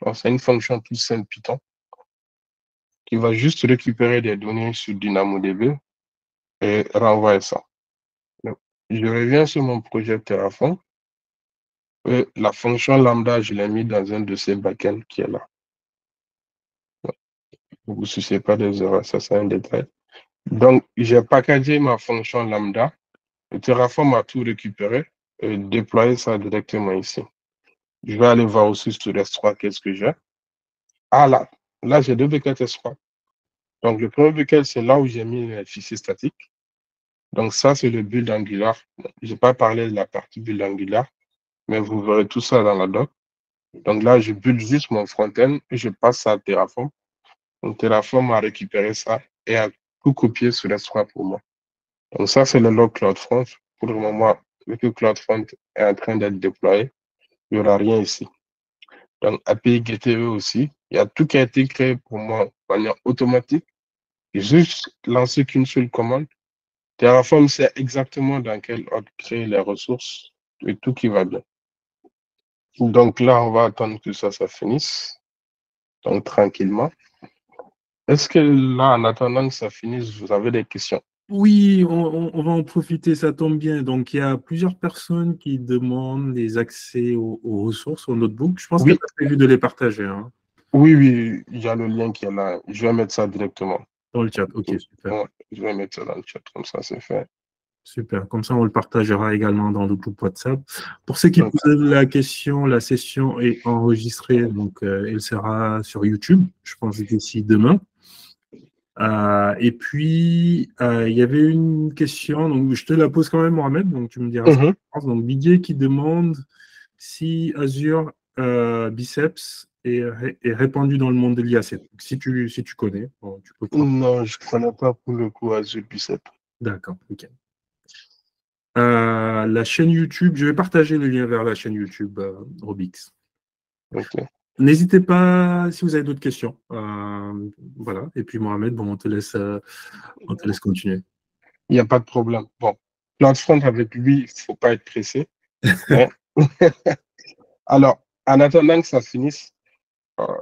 Donc, c'est une fonction toute simple Python qui va juste récupérer des données sur DynamoDB et renvoyer ça. Donc, je reviens sur mon projet Terraform. Et la fonction lambda, je l'ai mis dans un de ces backends qui est là. Ne vous souciez pas des erreurs, ça c'est un détail. Donc, j'ai packagé ma fonction lambda. Le Terraform a tout récupéré et déployé ça directement ici. Je vais aller voir aussi sur S3 qu'est-ce que j'ai. Ah là j'ai deux buckets S3. Donc, le premier bucket, c'est là où j'ai mis les fichiers statiques. Donc, ça, c'est le build Angular. Je n'ai pas parlé de la partie build Angular, mais vous verrez tout ça dans la doc. Donc là, je build juste mon front-end et je passe ça à Terraform. Donc, Terraform a récupéré ça et a tout copié sur S3 pour moi. Donc, ça, c'est le log CloudFront. Pour le moment, vu que CloudFront est en train d'être déployé, il n'y aura rien ici. Donc, API GTE aussi. Il y a tout qui a été créé pour moi de manière automatique. J'ai juste lancé qu'une seule commande. Terraform sait exactement dans quel ordre créer les ressources et tout qui va bien. Donc là, on va attendre que ça finisse. Donc, tranquillement. Est-ce que là, en attendant que ça finisse, vous avez des questions? Oui, on va en profiter, ça tombe bien. Donc, il y a plusieurs personnes qui demandent des accès aux ressources, au notebook. Je pense que tu Oui, as prévu de les partager, hein, oui, il y a le lien qui est là. Je vais mettre ça directement. dans le chat. Ok, super. Ouais, je vais mettre ça dans le chat, comme ça, c'est fait. Super. Comme ça, on le partagera également dans le groupe WhatsApp. Pour ceux qui Donc, posent la question, la session est enregistrée, donc elle sera sur YouTube, je pense d'ici demain. Et puis, il y avait une question, donc je te la pose quand même, Mohamed, donc tu me diras ce que tu penses. Donc, Didier qui demande si Azure Biceps est répandu dans le monde de l'IAC. Si tu connais, bon, tu peux prendre. non, je ne connais pas pour le coup Azure Bicep. D'accord, ok. La chaîne YouTube, je vais partager le lien vers la chaîne YouTube Robix. Okay. N'hésitez pas si vous avez d'autres questions. Voilà. Et puis Mohamed, bon, on te laisse continuer. Il n'y a pas de problème. Bon, CloudFront avec lui, il ne faut pas être pressé. Mais... Alors, en attendant que ça finisse,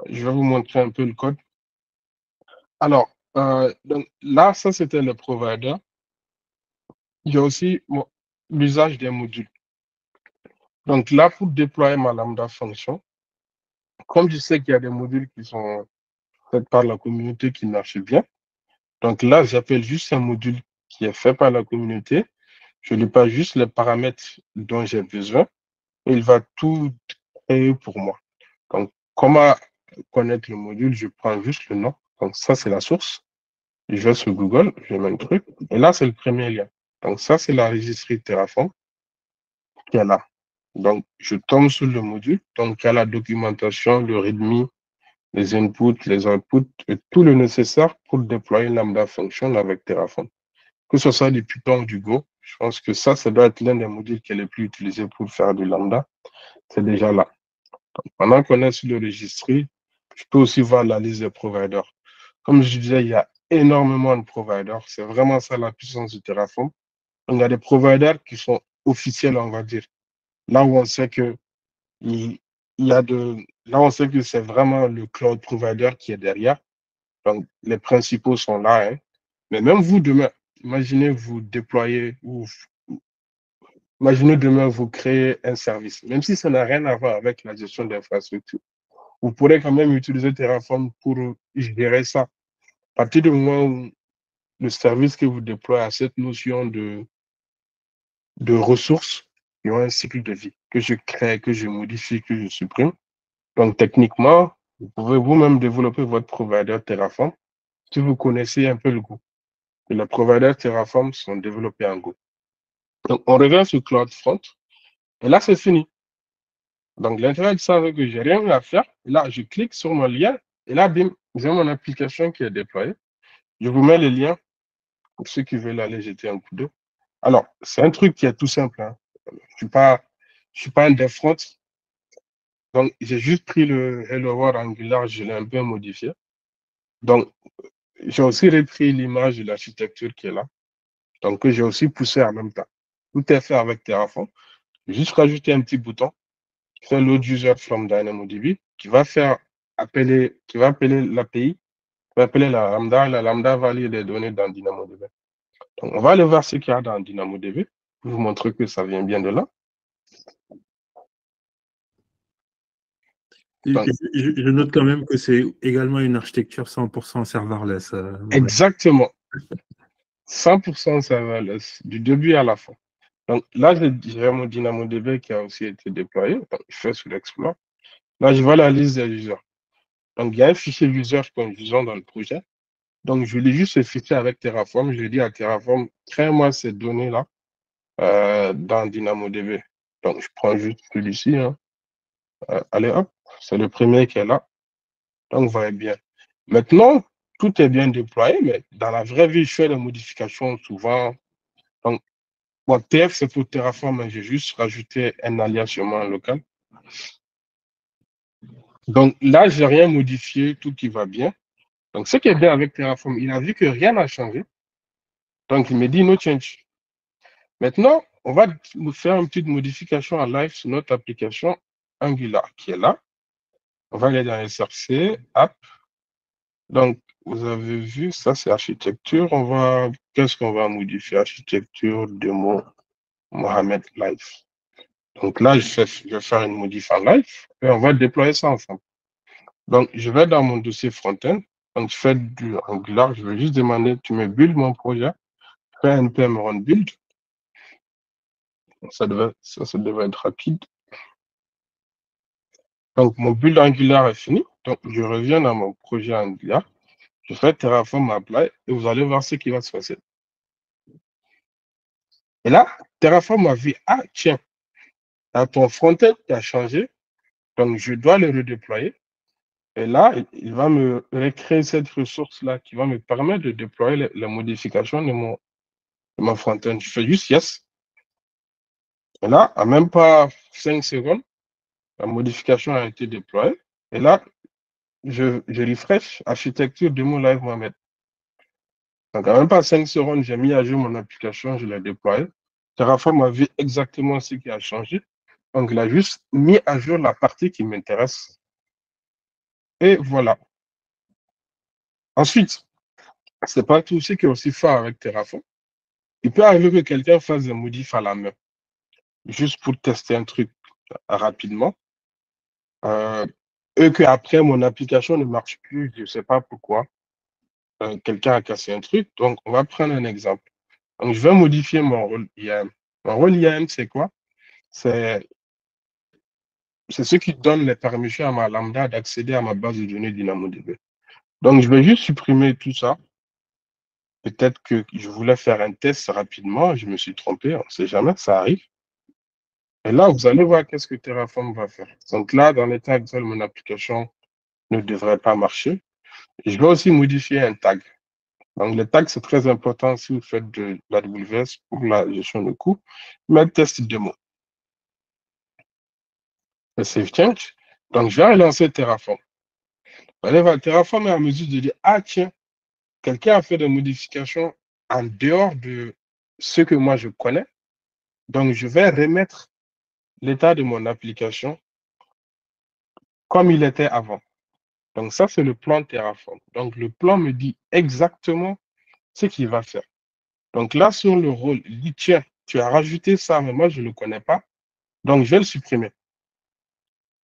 je vais vous montrer un peu le code. Alors, donc, là, ça, c'était le provider. Il y a aussi l'usage des modules. Donc là, pour déployer ma lambda fonction, comme je sais qu'il y a des modules qui sont faits par la communauté qui marchent bien, donc là, j'appelle juste un module qui est fait par la communauté. Je lui passe juste les paramètres dont j'ai besoin et il va tout créer pour moi. Donc, comment connaître le module? Je prends juste le nom. Donc, ça, c'est la source. Je vais sur Google, je mets un truc. Et là, c'est le premier lien. Donc, ça, c'est la registrie Terraform qui est là. Donc, je tombe sur le module. Donc, il y a la documentation, le README, les inputs, les outputs et tout le nécessaire pour déployer Lambda Function avec Terraform. Que ce soit du Python ou du Go, je pense que ça doit être l'un des modules qui est le plus utilisé pour faire du Lambda. C'est déjà là. Donc, pendant qu'on est sur le registry, je peux aussi voir la liste des providers. Comme je disais, il y a énormément de providers. C'est vraiment ça la puissance du Terraform. Il y a des providers qui sont officiels, on va dire. Là où on sait que là, on sait que c'est vraiment le cloud provider qui est derrière. Donc, les principaux sont là. Hein. Mais même vous, demain, imaginez vous déployez ou imaginez demain vous créez un service, même si ça n'a rien à voir avec la gestion d'infrastructure. Vous pourrez quand même utiliser Terraform pour gérer ça. À partir du moment où le service que vous déployez a cette notion de ressources qui ont un cycle de vie, que je crée, que je modifie, que je supprime. Donc, techniquement, vous pouvez vous-même développer votre provider Terraform si vous connaissez un peu le Go. Et les providers Terraform sont développés en Go. Donc, on revient sur CloudFront. Et là, c'est fini. Donc, l'intérêt de ça, c'est que je n'ai rien à faire. Et là, je clique sur mon lien Et là, bim, j'ai mon application qui est déployée. Je vous mets les liens pour ceux qui veulent aller jeter un coup d'œil. Alors, c'est un truc qui est tout simple. Hein. Je ne suis pas un dev front. Donc, j'ai juste pris le Hello World Angular, je l'ai un peu modifié. Donc, j'ai aussi repris l'image de l'architecture qui est là. Donc, que j'ai aussi poussé en même temps. Tout est fait avec Terraform. J'ai juste rajouté un petit bouton qui fait load user from DynamoDB qui va appeler l'API, qui va appeler la lambda va lire les données dans DynamoDB. Donc, on va aller voir ce qu'il y a dans DynamoDB pour vous montrer que ça vient bien de là. Donc, je note quand même que c'est également une architecture 100% serverless. Exactement. 100% serverless, du début à la fin. Donc là, j'ai mon DynamoDB qui a aussi été déployé. Donc, je fais sur l'Explore. Là, je vois la liste des users. Donc, il y a un fichier user que nous utilisons dans le projet. Donc, je lis juste ce fichier avec Terraform. Je dis à Terraform, crée-moi ces données-là dans DynamoDB. Donc, je prends juste celui-ci. Hein. Allez, hop, c'est le premier qui est là. Donc, vous voyez bien. Maintenant, tout est bien déployé, mais dans la vraie vie, je fais des modifications souvent. Donc, bon, TF, c'est pour Terraform, mais j'ai juste rajouté un alias sur mon local. Donc là, je n'ai rien modifié, tout qui va bien. Donc, ce qui est bien avec Terraform, il a vu que rien n'a changé. Donc, il me dit no change. Maintenant, on va faire une petite modification en live sur notre application Angular qui est là. On va aller dans SRC, app. Donc, vous avez vu, ça c'est architecture. Qu'est-ce qu'on va modifier? Architecture, démo, Mohamed Live. Donc là, je vais faire une modif en live et on va déployer ça ensemble. Donc, je vais dans mon dossier front-end. Donc, je fais du Angular. Je vais juste demander, tu me build mon projet. Je fais npm run build. Ça devait être rapide. Donc, mon build Angular est fini. Donc, je reviens dans mon projet Angular. Je fais Terraform apply et vous allez voir ce qui va se passer. Et là, Terraform m'a vu, ah, tiens, ton front-end qui a changé. Donc, je dois le redéployer. Et là, il va me recréer cette ressource-là qui va me permettre de déployer les modifications de mon front-end. Je fais juste yes. Et là, en même pas 5 secondes, la modification a été déployée. Et là, je refresh architecture démo live Mohamed. Donc, en même pas 5 secondes, j'ai mis à jour mon application, je l'ai déployée. Terraform a vu exactement ce qui a changé. Donc, il a juste mis à jour la partie qui m'intéresse. Et voilà. Ensuite, c'est pas tout ce qui est aussi fort avec Terraform. Il peut arriver que quelqu'un fasse des modifs à la main, juste pour tester un truc rapidement. Et qu'après, mon application ne marche plus, je ne sais pas pourquoi. Quelqu'un a cassé un truc. Donc, on va prendre un exemple. Donc, je vais modifier mon rôle IAM. Mon rôle IAM, c'est quoi? C'est ce qui donne les permissions à ma lambda d'accéder à ma base de données DynamoDB. Donc, je vais juste supprimer tout ça. Peut-être que je voulais faire un test rapidement, je me suis trompé, on ne sait jamais, ça arrive. Et là, vous allez voir qu'est-ce que Terraform va faire. Donc là, dans l'état actuel, mon application ne devrait pas marcher. Je vais aussi modifier un tag. Donc, les tags, c'est très important si vous faites de l'AWS pour la gestion de coûts. Mais test démo. Le save change. Donc, je vais relancer Terraform. Vous allez voir, Terraform est en mesure de dire, ah tiens, quelqu'un a fait des modifications en dehors de ce que moi je connais. Donc, je vais remettre l'état de mon application comme il était avant. Donc, ça, c'est le plan Terraform. Donc, le plan me dit exactement ce qu'il va faire. Donc, là, sur le rôle, il dit, tiens, tu as rajouté ça, mais moi, je ne le connais pas. Donc, je vais le supprimer.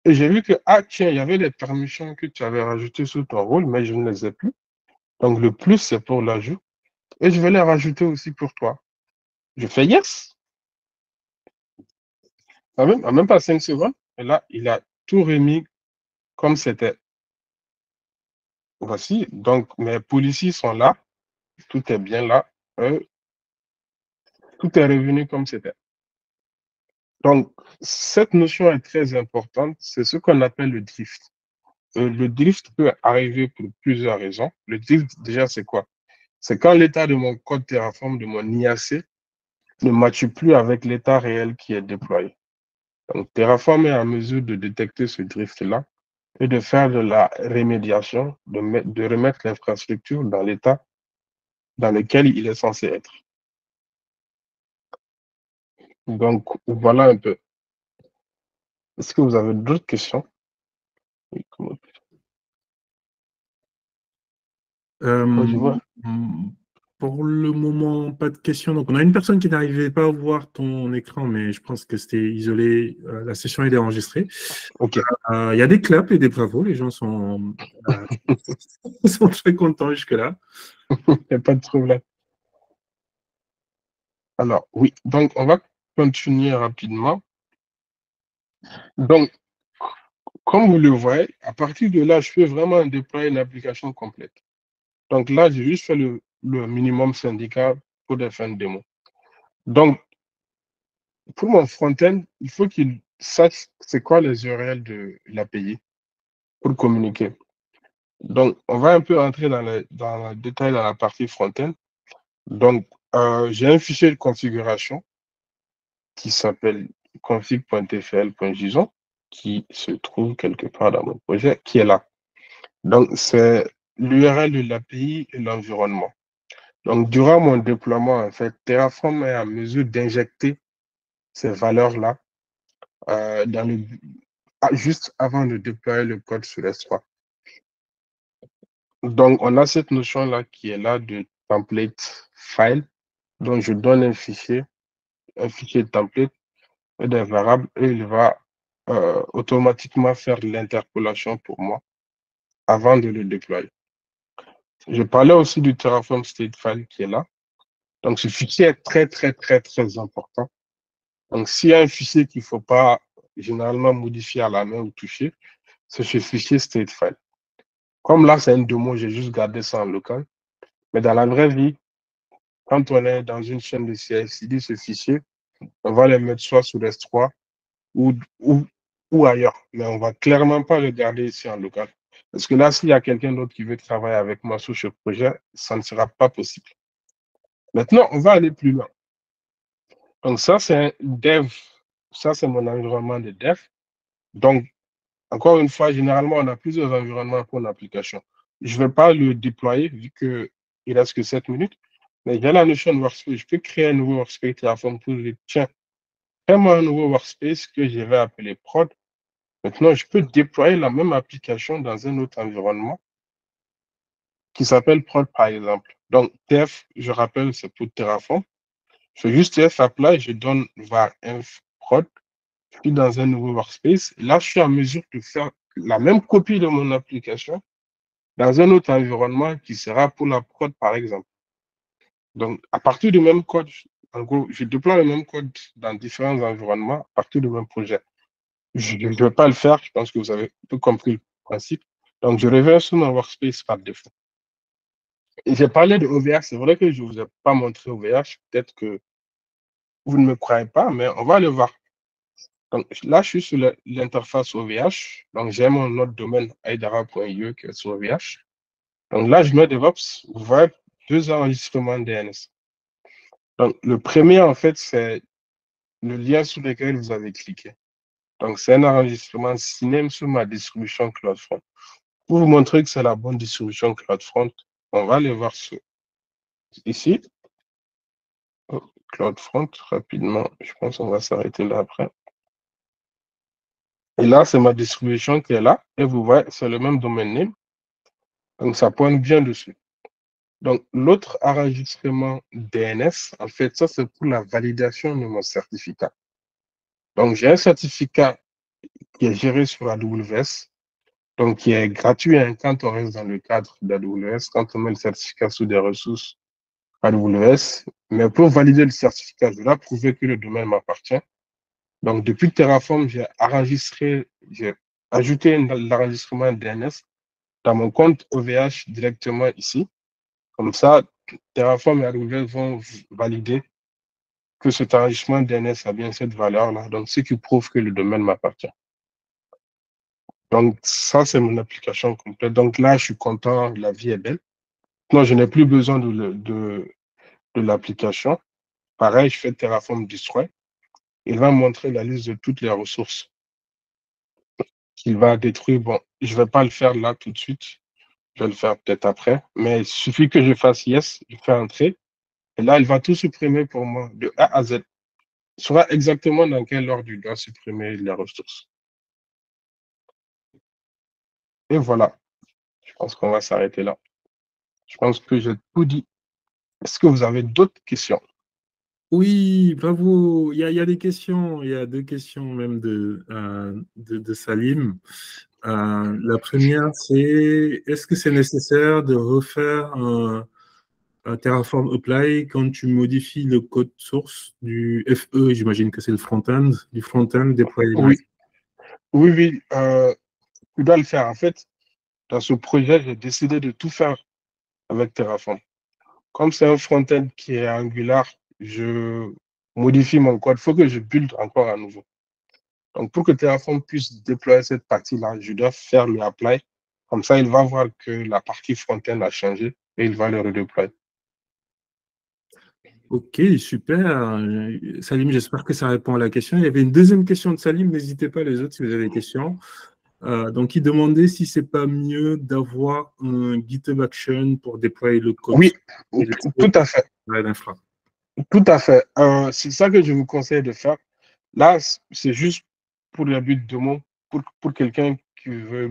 Et j'ai vu que, ah, tiens, il y avait des permissions que tu avais rajoutées sur ton rôle, mais je ne les ai plus. Donc, le plus, c'est pour l'ajout. Et je vais les rajouter aussi pour toi. Je fais yes. Même pas 5 secondes. Et là, il a tout remis comme c'était. Voici. Donc, mes policiers sont là. Tout est bien là. Tout est revenu comme c'était. Donc, cette notion est très importante. C'est ce qu'on appelle le drift. le drift peut arriver pour plusieurs raisons. Le drift, déjà, c'est quoi? C'est quand l'état de mon code Terraform, de mon IAC, ne matche plus avec l'état réel qui est déployé. Donc, Terraform est en mesure de détecter ce drift-là et de faire de la rémédiation, de remettre l'infrastructure dans l'état dans lequel il est censé être. Donc, voilà un peu. Est-ce que vous avez d'autres questions? Pour le moment, pas de questions. Donc, on a une personne qui n'arrivait pas à voir ton écran, mais je pense que c'était isolé. La session est enregistrée. OK. Il y a des claps et des bravos. Les gens sont, sont très contents jusque-là. Il n'y a pas de problème. Alors, oui. Donc, on va continuer rapidement. Donc, comme vous le voyez, à partir de là, je peux vraiment déployer une application complète. Donc là, j'ai juste fait le minimum syndicat pour des fins de démo. Donc, pour mon front-end, il faut qu'il sache c'est quoi les URL de l'API pour communiquer. Donc, on va un peu entrer dans le détail dans la partie front-end. Donc, j'ai un fichier de configuration qui s'appelle config.tfl.json qui se trouve quelque part dans mon projet, qui est là. Donc, c'est l'URL de l'API et l'environnement. Donc, durant mon déploiement, en fait, Terraform est en mesure d'injecter ces valeurs-là juste avant de déployer le code sur S3. Donc, on a cette notion-là qui est là de template file. Donc, je donne un fichier de template et des variables et il va automatiquement faire l'interpolation pour moi avant de le déployer. Je parlais aussi du Terraform state file qui est là. Donc, ce fichier est très, très, très, très important. Donc, s'il y a un fichier qu'il ne faut pas généralement modifier à la main ou toucher, c'est ce fichier state file. Comme là, c'est une démo, j'ai juste gardé ça en local. Mais dans la vraie vie, quand on est dans une chaîne de CI/CD, ce fichier, on va le mettre soit sur S3 ou ailleurs. Mais on ne va clairement pas le garder ici en local. Parce que là, s'il y a quelqu'un d'autre qui veut travailler avec moi sur ce projet, ça ne sera pas possible. Maintenant, on va aller plus loin. Donc, ça, c'est un dev. Ça, c'est mon environnement de dev. Donc, encore une fois, généralement, on a plusieurs environnements pour l'application. Je ne vais pas le déployer vu qu'il reste que 7 minutes. Mais j'ai la notion de workspace. Je peux créer un nouveau workspace Terraform pour dire, tiens, crée-moi un nouveau workspace que je vais appeler prod. Maintenant, je peux déployer la même application dans un autre environnement qui s'appelle prod, par exemple. Donc, TF, je rappelle, c'est pour Terraform. Je fais juste TF apply, je donne var inf prod. Je suis dans un nouveau workspace. Là, je suis en mesure de faire la même copie de mon application dans un autre environnement qui sera pour la prod, par exemple. Donc, à partir du même code, en gros, je déploie le même code dans différents environnements à partir du même projet. Je ne vais pas le faire, je pense que vous avez tout compris le principe. Donc, je reviens sur mon workspace par défaut. Et j'ai parlé de OVH, c'est vrai que je ne vous ai pas montré OVH, peut-être que vous ne me croyez pas, mais on va le voir. Donc là, je suis sur l'interface OVH. Donc, j'ai mon autre domaine aidara.io qui est sur OVH. Donc là, je mets DevOps. Vous voyez deux enregistrements DNS. Donc, le premier, en fait, c'est le lien sur lequel vous avez cliqué. Donc, c'est un enregistrement Cinem sur ma distribution CloudFront. Pour vous montrer que c'est la bonne distribution CloudFront, on va aller voir ici. Oh, CloudFront, rapidement. Je pense qu'on va s'arrêter là après. Et là, c'est ma distribution qui est là. Et vous voyez, c'est le même domaine name. Donc, ça pointe bien dessus. Donc, l'autre enregistrement DNS, en fait, ça, c'est pour la validation de mon certificat. Donc, j'ai un certificat qui est géré sur AWS, donc qui est gratuit quand on reste dans le cadre d'AWS, quand on met le certificat sous des ressources AWS. Mais pour valider le certificat, je dois prouver que le domaine m'appartient. Donc, depuis Terraform, j'ai ajouté l'enregistrement DNS dans mon compte OVH directement ici. Comme ça, Terraform et AWS vont valider que cet enregistrement DNS a bien cette valeur-là. Donc, ce qui prouve que le domaine m'appartient. Donc, ça, c'est mon application complète. Donc là, je suis content, la vie est belle. Non, je n'ai plus besoin de l'application. Pareil, je fais Terraform Destroy. Il va me montrer la liste de toutes les ressources qu'il va détruire. Bon, je ne vais pas le faire là tout de suite. Je vais le faire peut-être après. Mais il suffit que je fasse yes, je fais entrer. Et là, il va tout supprimer pour moi de A à Z. Il saura exactement dans quel ordre il doit supprimer les ressources. Et voilà. Je pense qu'on va s'arrêter là. Je pense que j'ai tout dit. Est-ce que vous avez d'autres questions? Oui, bravo. Il y a des questions. Il y a deux questions même de Salim. La première, c'est est-ce que c'est nécessaire de refaire un Terraform Apply quand tu modifies le code source du FE, j'imagine que c'est le front-end, du front-end déployé dans Oui, oui. Tu dois le faire. En fait, dans ce projet, j'ai décidé de tout faire avec Terraform. Comme c'est un front-end qui est Angular, je modifie mon code. Il faut que je build encore à nouveau. Donc, pour que Terraform puisse déployer cette partie-là, je dois faire le apply. Comme ça, il va voir que la partie front-end a changé et il va le redéployer. Ok, super. Salim, j'espère que ça répond à la question. Il y avait une deuxième question de Salim. N'hésitez pas les autres si vous avez des questions. Donc, il demandait si c'est pas mieux d'avoir un GitHub Action pour déployer le code Oui, et tout à fait. l'infra. Tout à fait. C'est ça que je vous conseille de faire. Là, c'est juste pour le but de mon, pour quelqu'un qui veut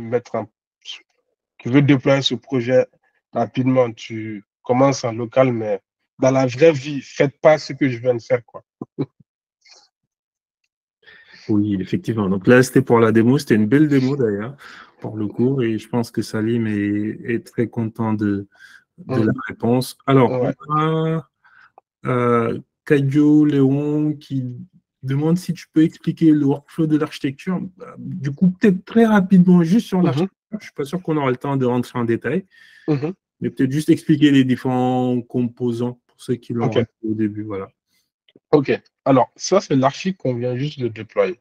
qui veut déployer ce projet rapidement. Tu commences en local, mais dans la vraie vie, faites pas ce que je viens de faire, quoi. Oui, effectivement. Donc là, c'était pour la démo. C'était une belle démo d'ailleurs pour le cours et je pense que Salim est très content de la réponse. Alors, Ouais. on a Cadio Léon qui demande si tu peux expliquer le workflow de l'architecture. Du coup, peut-être très rapidement, juste sur l'architecture. Je ne suis pas sûr qu'on aura le temps de rentrer en détail, mais peut-être juste expliquer les différents composants pour ceux qui l'ont raté au début. Voilà. OK. Alors, ça, c'est l'archi qu'on vient juste de déployer.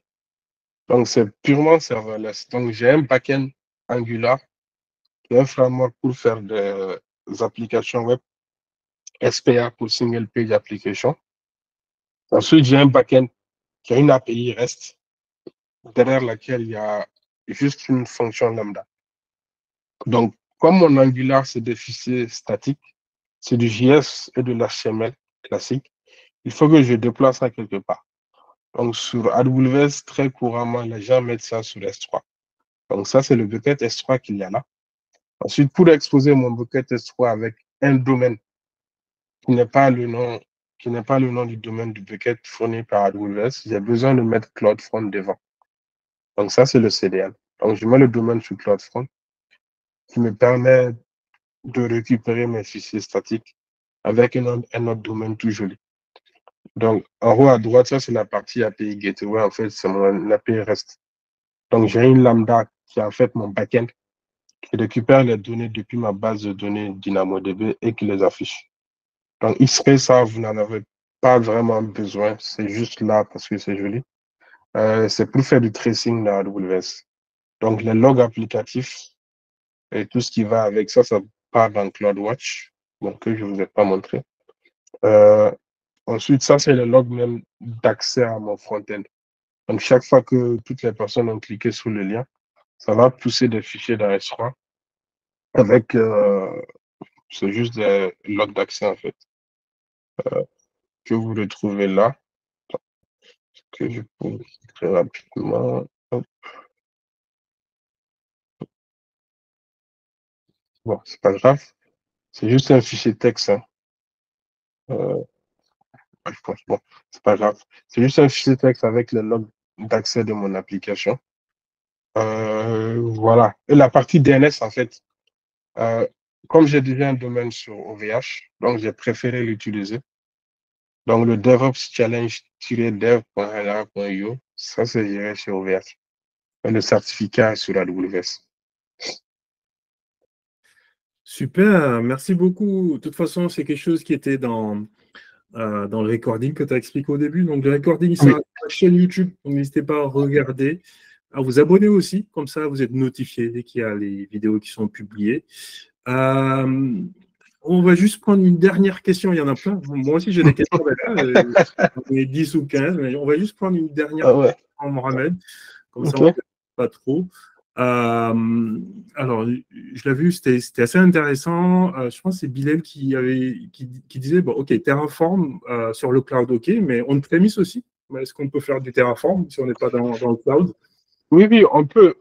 Donc, c'est purement serverless. Donc, j'ai un backend Angular, qui est un framework pour faire des applications web, SPA pour Single Page Application. Ensuite, j'ai un backend qui a une API REST, derrière laquelle il y a juste une fonction lambda. Donc, comme mon Angular, c'est des fichiers statiques, c'est du JS et de l'HTML classique, il faut que je déploie ça quelque part. Donc, sur AWS, très couramment, les gens mettent ça sur S3. Donc, ça, c'est le bucket S3 qu'il y a là. Ensuite, pour exposer mon bucket S3 avec un domaine qui n'est pas le nom, du domaine du bucket fourni par AWS, j'ai besoin de mettre CloudFront devant. Donc, ça, c'est le CDN. Donc, je mets le domaine sur CloudFront qui me permet de récupérer mes fichiers statiques avec un autre domaine tout joli. Donc, en haut à droite, ça, c'est la partie API Gateway. En fait, c'est mon API REST. Donc, j'ai une lambda qui est en fait mon backend qui récupère les données depuis ma base de données DynamoDB et qui les affiche. Donc, XP, ça, vous n'en avez pas vraiment besoin. C'est juste là parce que c'est joli. C'est pour faire du tracing dans AWS. Donc, les logs applicatifs et tout ce qui va avec ça, ça part dans CloudWatch, donc que je ne vous ai pas montré. Ensuite, ça, c'est le log même d'accès à mon front-end. Donc, chaque fois que toutes les personnes ont cliqué sur le lien, ça va pousser des fichiers dans S3 avec, c'est juste des logs d'accès, en fait, que vous retrouvez là, que je peux très rapidement. Hop. Bon, c'est pas grave. C'est juste un fichier texte. Hein. Je pense, bon, c'est pas grave. C'est juste un fichier texte avec le log d'accès de mon application. Voilà. Et la partie DNS, en fait, comme j'ai déjà un domaine sur OVH, donc j'ai préféré l'utiliser. Donc le DevOps Challenge-dev.io, ça c'est géré sur OVH. Et le certificat est sur AWS. Super, merci beaucoup. De toute façon, c'est quelque chose qui était dans le recording que tu as expliqué au début. Donc, le recording, ça Oui. sur la chaîne YouTube. Donc, n'hésitez pas à regarder. à vous abonner aussi. Comme ça, vous êtes notifié dès qu'il y a les vidéos qui sont publiées. On va juste prendre une dernière question. Il y en a plein. Moi aussi, j'ai des questions. On est 10 ou 15, mais on va juste prendre une dernière question, Mohamed. Comme ça, on ne pas trop. Alors, je l'ai vu, c'était assez intéressant. Je pense que c'est Bilal qui disait, bon, OK, Terraform sur le cloud, OK, mais on-premise aussi. Est-ce qu'on peut faire du Terraform si on n'est pas dans le cloud? Oui, oui, on peut.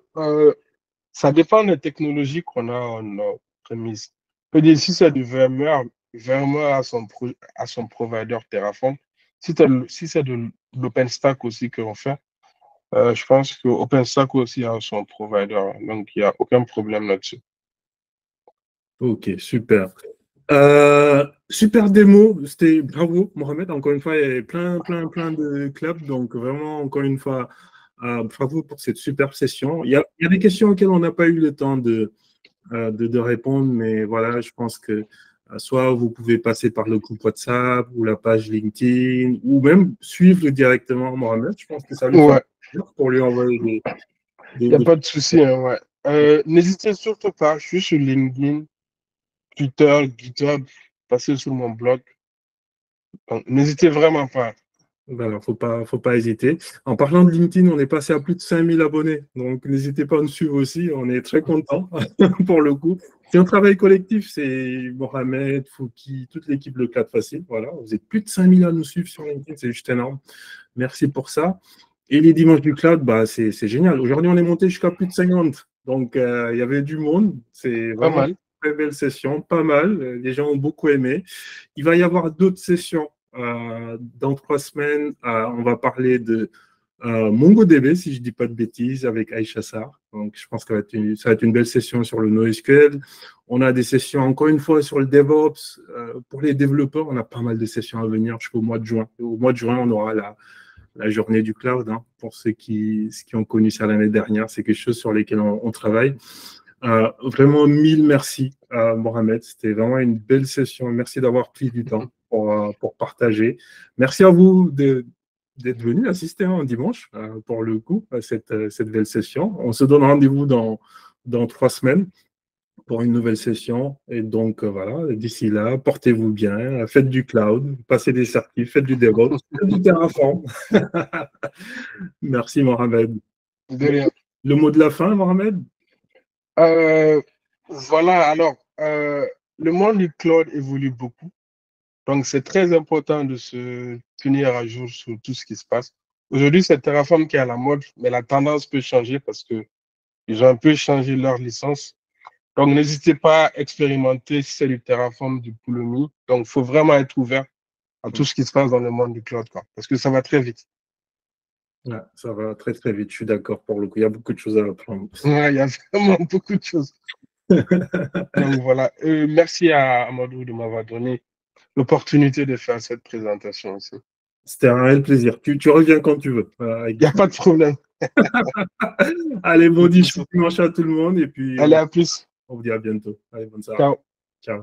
Ça dépend des technologies qu'on a en premise. Je peux dire, si c'est du VMware, VMware a son provider Terraform. Si c'est de l'OpenStack aussi qu'on fait, je pense que OpenStack aussi a son provider. Donc, il n'y a aucun problème là-dessus. OK, super. Super démo, c'était bravo Mohamed, encore une fois, il y avait plein de claps, donc vraiment, encore une fois, bravo pour cette superbe session. Il y a des questions auxquelles on n'a pas eu le temps de répondre, mais voilà, je pense que soit vous pouvez passer par le groupe WhatsApp ou la page LinkedIn, ou même suivre directement Mohamed, je pense que ça lui fera plaisir pour lui envoyer des il n'y a pas de souci, hein, ouais. N'hésitez surtout pas, je suis sur LinkedIn, Twitter, GitHub, passez sur mon blog. N'hésitez vraiment pas. Ben, faut pas hésiter. En parlant de LinkedIn, on est passé à plus de 5000 abonnés. Donc, n'hésitez pas à nous suivre aussi. On est très contents pour le coup. C'est un travail collectif. C'est Mohamed, Fouki, toute l'équipe Le 4 Facile. Voilà. Vous êtes plus de 5000 à nous suivre sur LinkedIn. C'est juste énorme. Merci pour ça. Et les dimanches du cloud, bah, c'est génial. Aujourd'hui, on est monté jusqu'à plus de 50. Donc, il y avait du monde. C'est vraiment une très belle session. Pas mal. Les gens ont beaucoup aimé. Il va y avoir d'autres sessions. Dans 3 semaines, on va parler de MongoDB, si je ne dis pas de bêtises, avec Aïcha Sarr. Donc, je pense que ça va être une belle session sur le NoSQL. On a des sessions, encore une fois, sur le DevOps. Pour les développeurs, on a pas mal de sessions à venir jusqu'au mois de juin. Au mois de juin, on aura la journée du cloud. Hein, pour ceux qui ont connu ça l'année dernière, c'est quelque chose sur lequel on travaille. Vraiment, 1000 merci, Mohamed. C'était vraiment une belle session. Merci d'avoir pris du temps pour partager. Merci à vous d'être venu assister un dimanche, pour le coup, à cette belle session. On se donne rendez-vous dans 3 semaines pour une nouvelle session. Et donc, voilà, d'ici là, portez-vous bien, faites du cloud, passez des certifs, faites du DevOps, faites du Terraform. Merci, Mohamed. De rien. Le mot de la fin, Mohamed? Voilà, alors, le monde du cloud évolue beaucoup. Donc, c'est très important de se tenir à jour sur tout ce qui se passe. Aujourd'hui, c'est Terraform qui est à la mode, mais la tendance peut changer parce qu'ils ont un peu changé leur licence. Donc, n'hésitez pas à expérimenter si c'est du Terraform, du Pulumi. Donc, il faut vraiment être ouvert à tout ce qui se passe dans le monde du cloud, quoi, parce que ça va très vite. Ouais, ça va très, très vite. Je suis d'accord pour le coup. Il y a beaucoup de choses à apprendre. Ouais, il y a vraiment beaucoup de choses. Donc, voilà. Merci à Amadou de m'avoir donné l'opportunité de faire cette présentation aussi. C'était un réel plaisir. Tu reviens quand tu veux. Il n'y a pas de problème. Allez, bon dimanche à tout le monde. Et puis, allez, à plus. On vous dit à bientôt. Allez, bonne soirée. Ciao. Ciao.